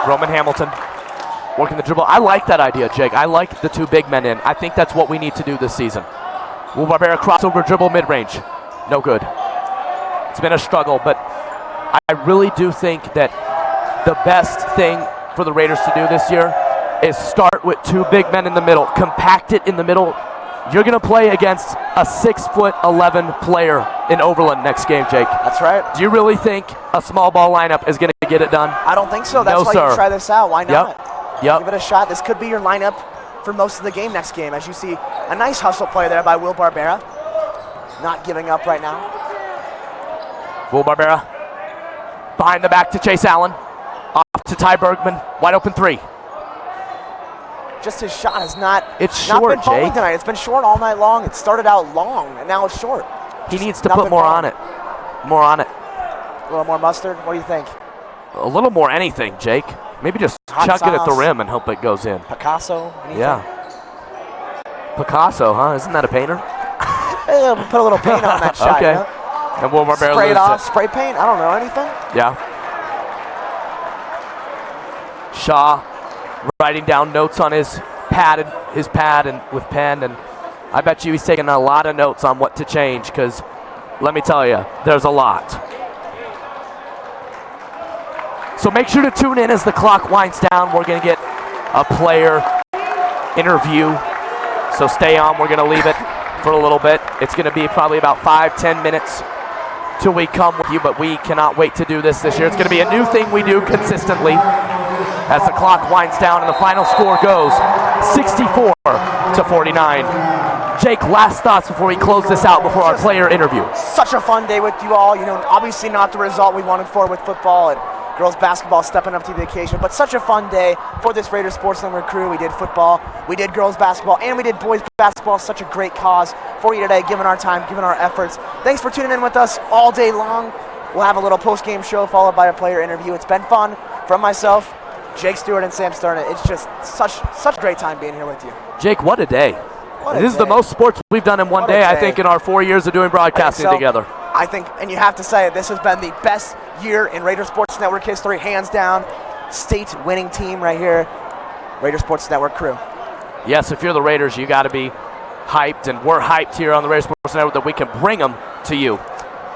Roman Hamilton working the dribble. I like that idea, Jake. I like the 2 big men in. I think that's what we need to do this season. Will Barbera crossover dribble mid-range. No good. It's been a struggle, but I really do think that the best thing for the Raiders to do this year is start with 2 big men in the middle, compact it in the middle. You're going to play against a 6'11" player in Overland next game, Jake. That's right. Do you really think a small ball lineup is going to get it done? I don't think so. That's No, why sir. you try this out. Why not? Yep. Give it a shot. This could be your lineup for most of the game next game. As you see, a nice hustle play there by Will Barbera. not giving up right now. Will Barbera behind the back to Chase Allen. Off to Ty Bergman. Wide open three. Just his shot has not, It's not short, been falling Jake. tonight. It's been short all night long. It started out long, and now it's short. He Just needs to not put been more falling. on it. More on it. A little more mustard. What do you think? A little more anything, Jake. Maybe just Hot chuck it at the sauce. rim and hope it goes in. Picasso? Anything? Yeah. Picasso, huh? Isn't that a painter? Yeah, put a little paint on that shot. Okay. You know? And Will Barbera Spray it loses off. Spray paint? I don't know. Anything? Yeah. Shaw writing down notes on his pad and with pen, and I bet you he's taking a lot of notes on what to change, because let me tell you, there's a lot. So make sure to tune in as the clock winds down. We're going to get a player interview, so stay on. We're going to leave it for a little bit. It's going to be probably about 5-10 minutes till we come with you, but we cannot wait to do this year. It's going to be a new thing we do consistently as the clock winds down and the final score goes 64-49. Jake, last thoughts before we close this out before our player interview. Such a fun day with you all. You know, obviously not the result we wanted for with football and girls basketball stepping up to the occasion, but such a fun day for this Raiders Sports Network crew. We did football, we did girls basketball, and we did boys basketball. Such a great cause for you today, given our time, given our efforts. Thanks for tuning in with us all day long. We'll have a little post-game show followed by a player interview. It's been fun. From myself, Jake Stewart, and Sam Stern, it's just such a great time being here with you. Jake, what a day. This is the most sports we've done in one day, I think, in our 4 years of doing broadcasting together. I think, and you have to say, this has been the best year in Raider Sports Network history, hands down. State winning team right here, Raider Sports Network crew. Yes, if you're the Raiders, you got to be hyped, and we're hyped here on the Raider Sports Network that we can bring them to you.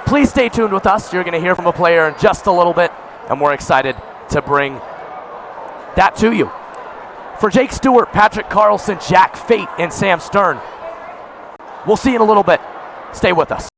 Please stay tuned with us. You're going to hear from a player in just a little bit, and we're excited to bring that to you. For Jake Stewart, Patrick Carlson, Jack Fate, and Sam Stern, we'll see you in a little bit. Stay with us.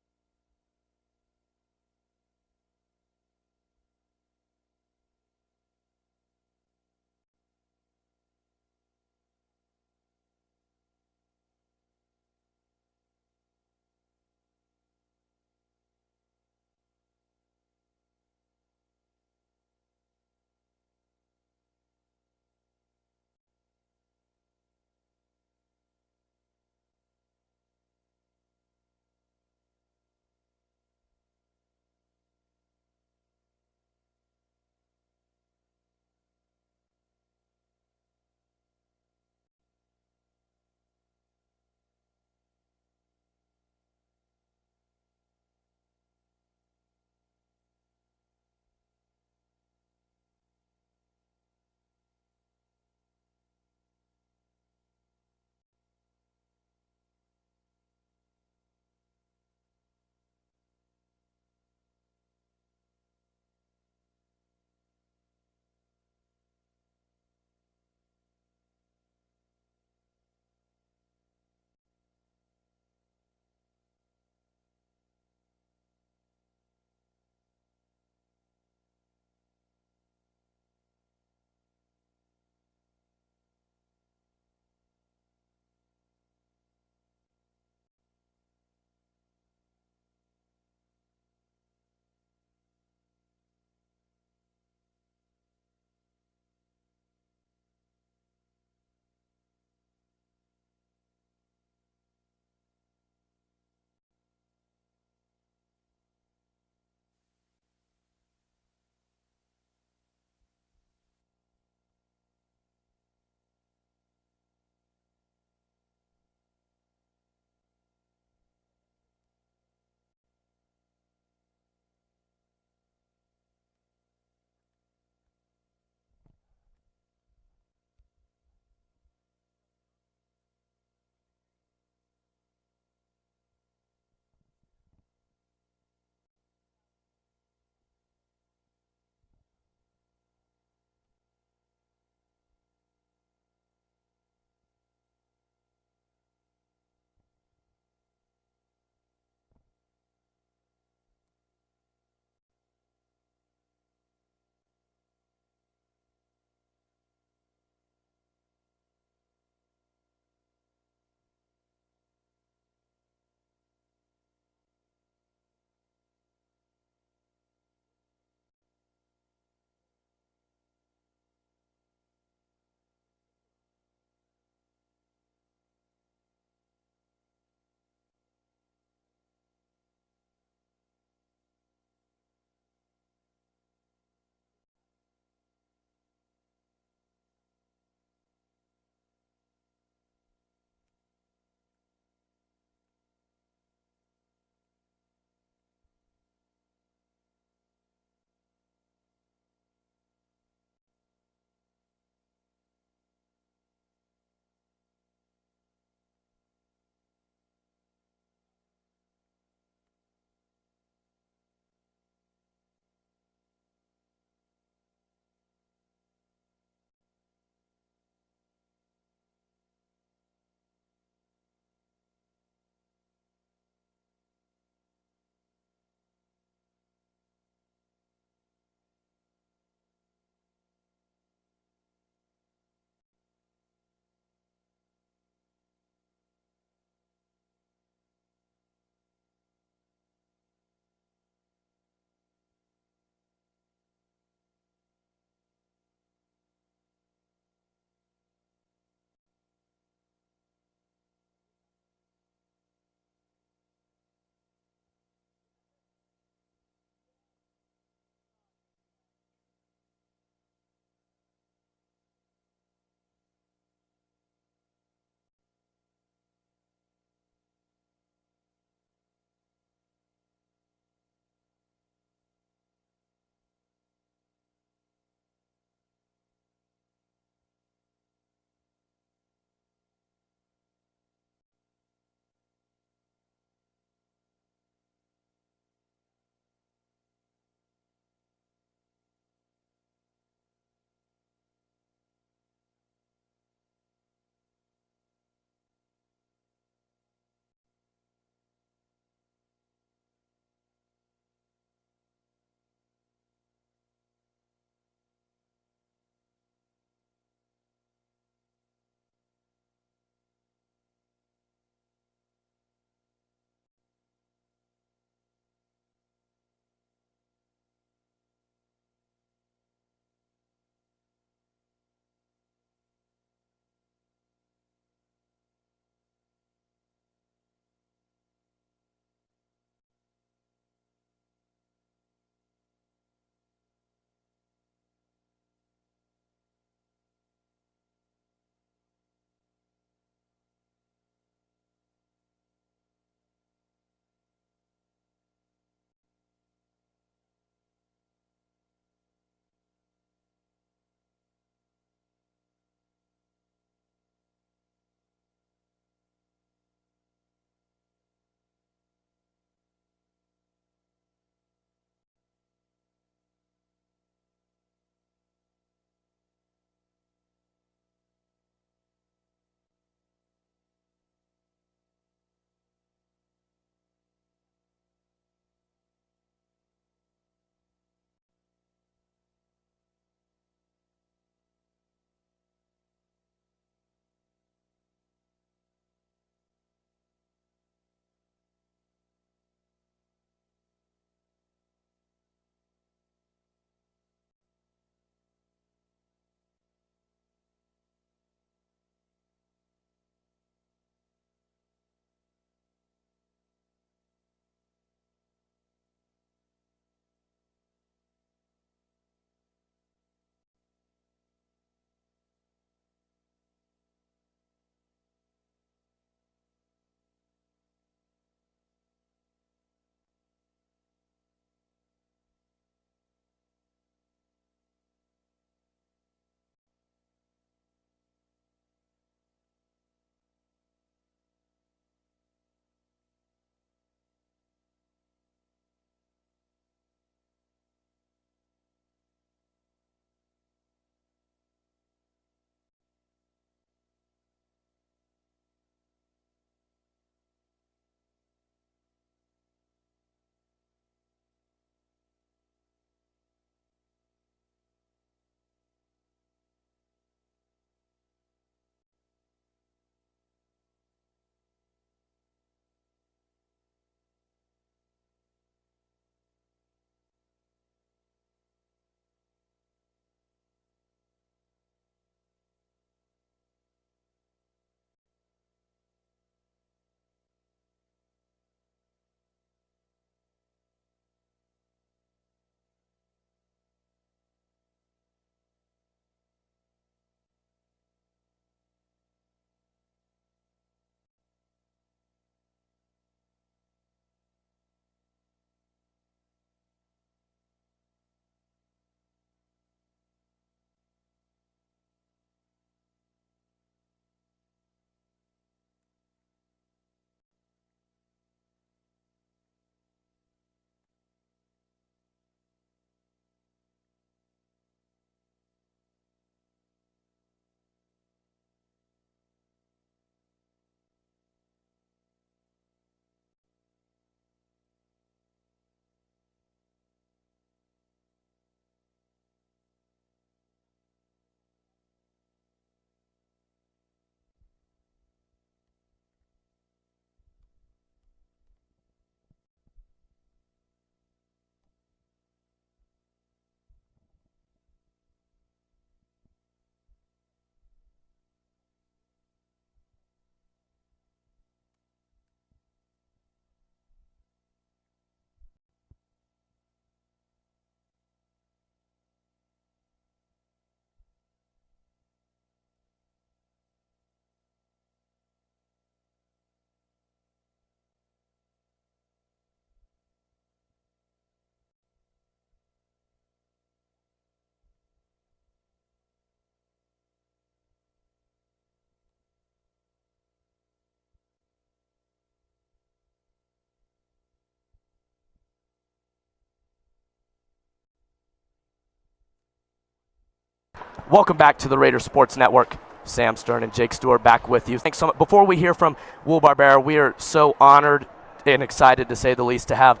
Welcome back to the Raiders Sports Network. Sam Stern and Jake Stewart back with you. Thanks so much. Before we hear from Will Barbera, we are so honored and excited, to say the least, to have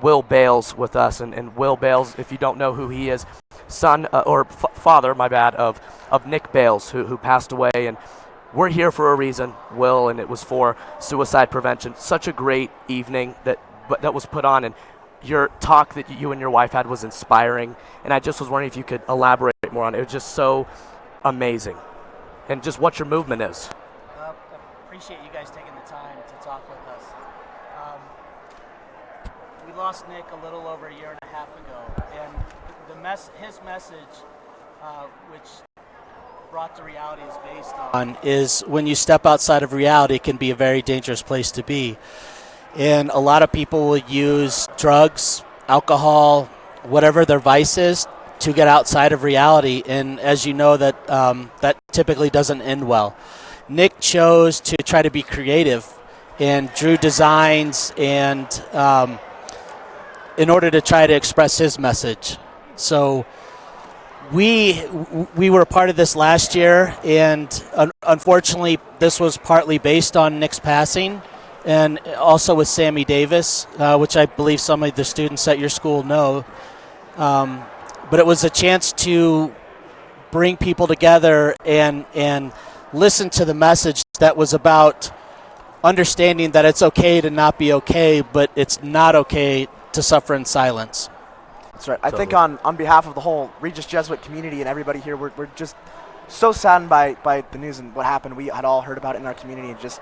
Will Bales with us. And Will Bales, if you don't know who he is, father, of Nick Bales, who passed away. And we're here for a reason, Will, and it was for suicide prevention. Such a great evening that was put on, and your talk that you and your wife had was inspiring. And I just was wondering if you could elaborate more on it. It was just so amazing, and just what your movement is. Appreciate you guys taking the time to talk with us. We lost Nick a little over a year and a half ago, and his message, which brought to reality, is based on is when you step outside of reality, it can be a very dangerous place to be. And a lot of people will use drugs, alcohol, whatever their vice is, to get outside of reality. And as you know, that typically doesn't end well. Nick chose to try to be creative and drew designs and in order to try to express his message. So we were a part of this last year, and unfortunately this was partly based on Nick's passing, and also with Sammy Davis, which I believe some of the students at your school know. But it was a chance to bring people together and listen to the message that was about understanding that it's okay to not be okay, but it's not okay to suffer in silence. That's right. I think on behalf of the whole Regis Jesuit community and everybody here, we're just so saddened by the news and what happened. We had all heard about it in our community, and just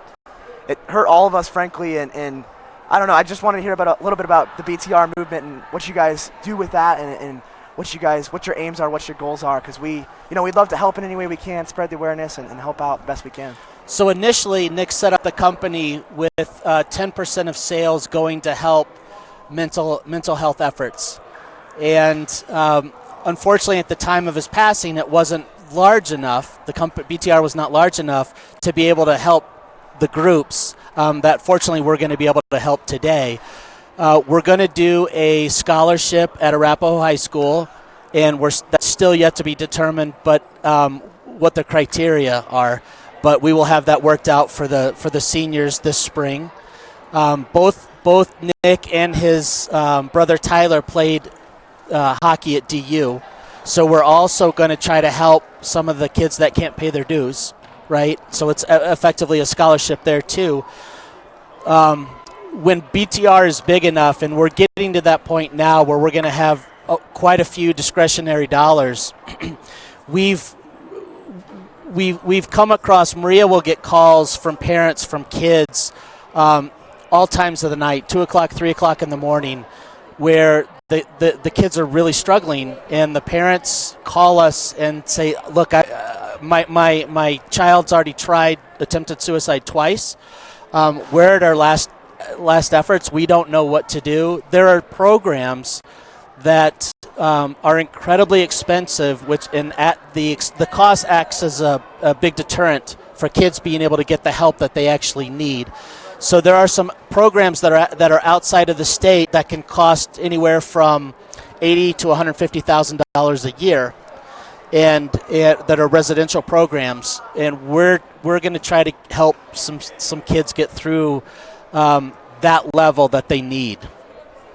it hurt all of us, frankly. And I don't know. I just wanted to hear about a little bit about the BTR movement and what you guys do with that, and what your aims are, what your goals are, because we'd love to help in any way we can, spread the awareness, and help out the best we can. So initially, Nick set up the company with 10% of sales going to help mental health efforts. And unfortunately, at the time of his passing, it wasn't large enough. The BTR was not large enough to be able to help the groups that fortunately we're going to be able to help today. We're going to do a scholarship at Arapahoe High School, and that's still yet to be determined, but what the criteria are. But we will have that worked out for the seniors this spring. Both Nick and his brother Tyler played hockey at DU, so we're also going to try to help some of the kids that can't pay their dues, right? So it's effectively a scholarship there too. When BTR is big enough, and we're getting to that point now where we're going to have quite a few discretionary dollars, we've come across, Maria will get calls from parents, from kids, all times of the night, 2 o'clock, 3 o'clock in the morning, where the kids are really struggling, and the parents call us and say, look, my child's already attempted suicide twice. We're at our last efforts. We don't know what to do. There are programs that are incredibly expensive, the cost acts as a big deterrent for kids being able to get the help that they actually need. So there are some programs that are outside of the state that can cost anywhere from $80,000 to $150,000 a year, and that are residential programs. And we're going to try to help some kids get through that level that they need.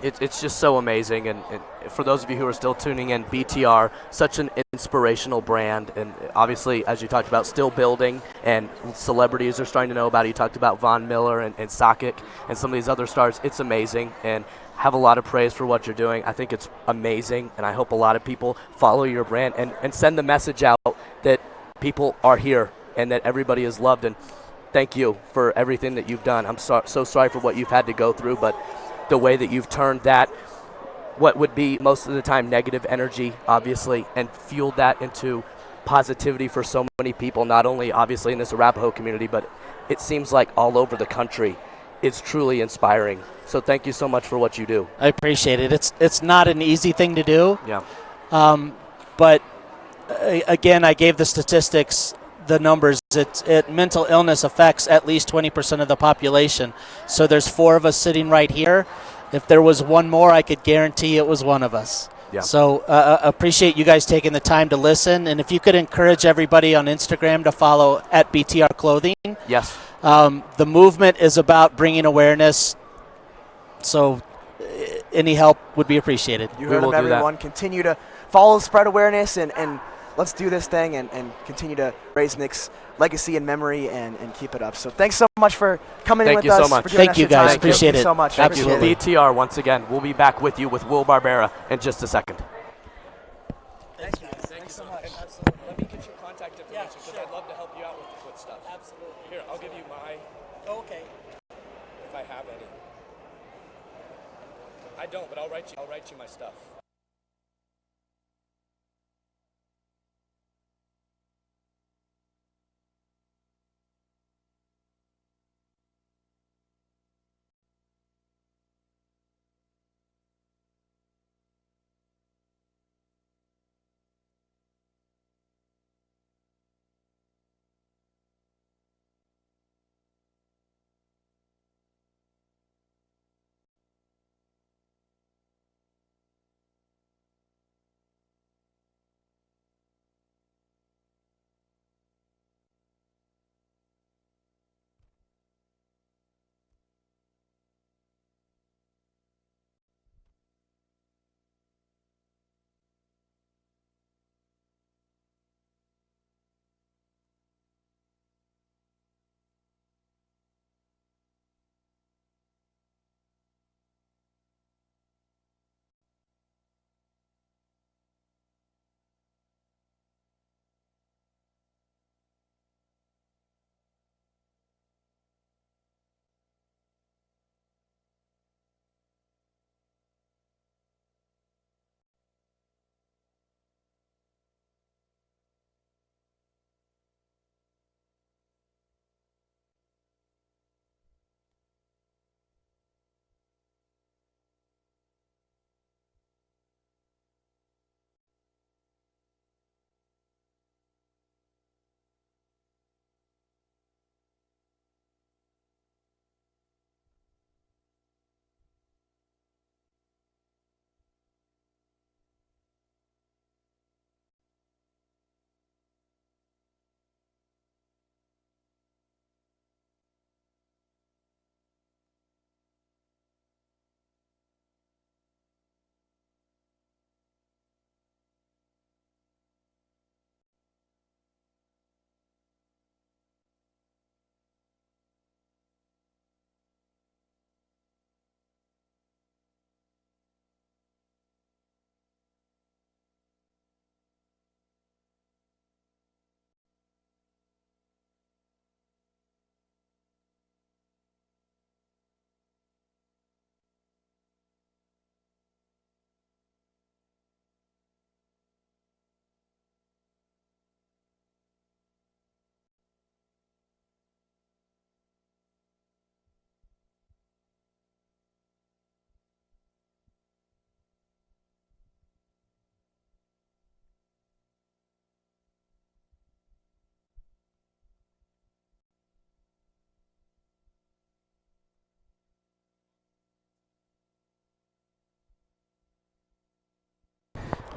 It's just so amazing, and for those of you who are still tuning in, BTR, such an inspirational brand, and obviously, as you talked about, still building, and celebrities are starting to know about it. You talked about Von Miller and Sakic and some of these other stars. It's amazing, and have a lot of praise for what you're doing. I think it's amazing, and I hope a lot of people follow your brand and send the message out that people are here and that everybody is loved. And thank you for everything that you've done. I'm so sorry for what you've had to go through, but the way that you've turned that, what would be most of the time negative energy, obviously, and fueled that into positivity for so many people, not only obviously in this Arapahoe community, but it seems like all over the country. It's truly inspiring. So thank you so much for what you do. I appreciate it. It's not an easy thing to do. Yeah. But again, I gave the statistics, the numbers. Mental illness affects at least 20% of the population. So there's 4 of us sitting right here. If there was one more, I could guarantee it was one of us. Yeah. So appreciate you guys taking the time to listen. And if you could encourage everybody on Instagram to follow at BTR Clothing. Yes. The movement is about bringing awareness. So any help would be appreciated. You heard them, everyone. Continue to follow, spread awareness, and let's do this thing and continue to raise Nick's legacy and memory and keep it up. So thanks so much for coming in with us. Thank you so much. Thank you, guys. Appreciate it. Thank you so much. Absolutely. BTR, once again, we'll be back with you with Will Barbera in just a second. Thanks, guys. Thanks so much. Absolutely. Let me get your contact information because I'd love to help you out with stuff. Absolutely. Here, I'll give you my. Oh, okay. If I have any. I don't, but I'll write you my stuff.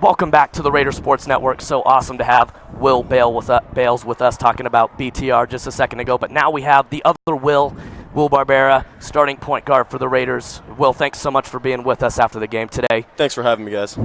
Welcome back to the Raider Sports Network. So awesome to have Will Bales with us talking about BTR just a second ago. But now we have the other Will Barbera, starting point guard for the Raiders. Will, thanks so much for being with us after the game today. Thanks for having me, guys.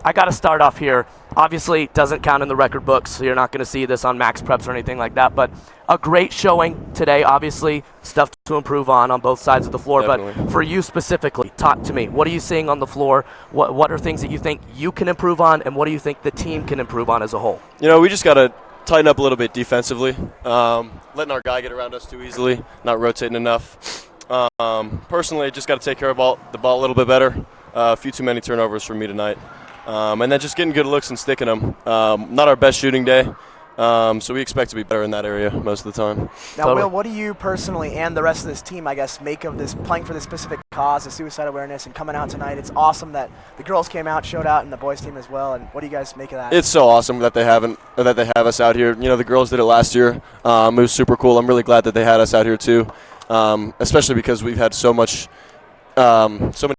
I got to start off here. Obviously, it doesn't count in the record books, so you're not going to see this on Max Preps or anything like that. But a great showing today. Obviously, stuff to improve on both sides of the floor. Definitely. But for you specifically, talk to me. What are you seeing on the floor? What are things that you think you can improve on, and what do you think the team can improve on as a whole? You know, we just got to tighten up a little bit defensively. Letting our guy get around us too easily, not rotating enough. Personally, just got to take care of the ball a little bit better. A few too many turnovers for me tonight. And then just getting good looks and sticking them. Not our best shooting day, so we expect to be better in that area most of the time. Now, Will, what do you personally and the rest of this team, I guess, make of this playing for this specific cause, the suicide awareness, and coming out tonight? It's awesome that the girls came out, showed out, and the boys team as well. And what do you guys make of that? It's so awesome that they have us out here. You know, the girls did it last year. It was super cool. I'm really glad that they had us out here too, especially because we've had so many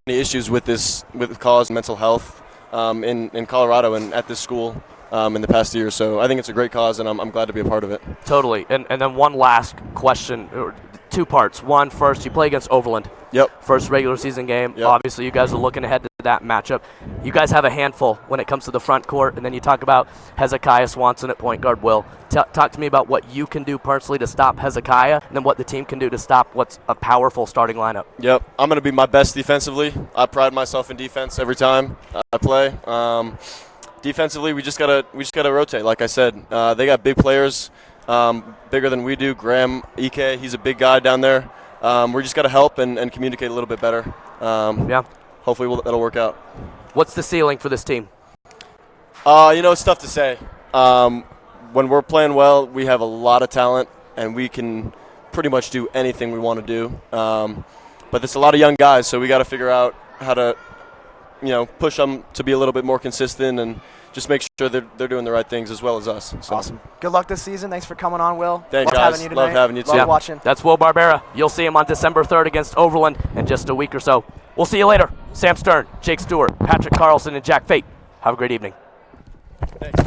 issues with this cause, mental health. in Colorado and at this school in the past year. So I think it's a great cause, and I'm glad to be a part of it. Totally. And then one last question, or 2 parts. One, first, you play against Overland. Yep. First regular season game. Yep. Obviously, you guys are looking ahead to that matchup. You guys have a handful when it comes to the front court, and then you talk about Hezekiah Swanson at point guard. Will, talk to me about what you can do personally to stop Hezekiah, and then what the team can do to stop what's a powerful starting lineup. Yep. I'm going to be my best defensively. I pride myself in defense every time I play. Defensively, we just gotta rotate. Like I said, they got big players, bigger than we do. Graham Ike, he's a big guy down there. We just got to help and communicate a little bit better. Yeah. Hopefully that'll work out. What's the ceiling for this team? It's tough to say. When we're playing well, we have a lot of talent, and we can pretty much do anything we want to do. But there's a lot of young guys, so we got to figure out how to, push them to be a little bit more consistent and just make sure they're doing the right things as well as us. So. Awesome. Good luck this season. Thanks for coming on, Will. Thanks, Love guys. having you tonight. Love having you, too. Love watching. That's Will Barbera. You'll see him on December 3rd against Overland in just a week or so. We'll see you later. Sam Stern, Jake Stewart, Patrick Carlson, and Jack Fate. Have a great evening. Thanks.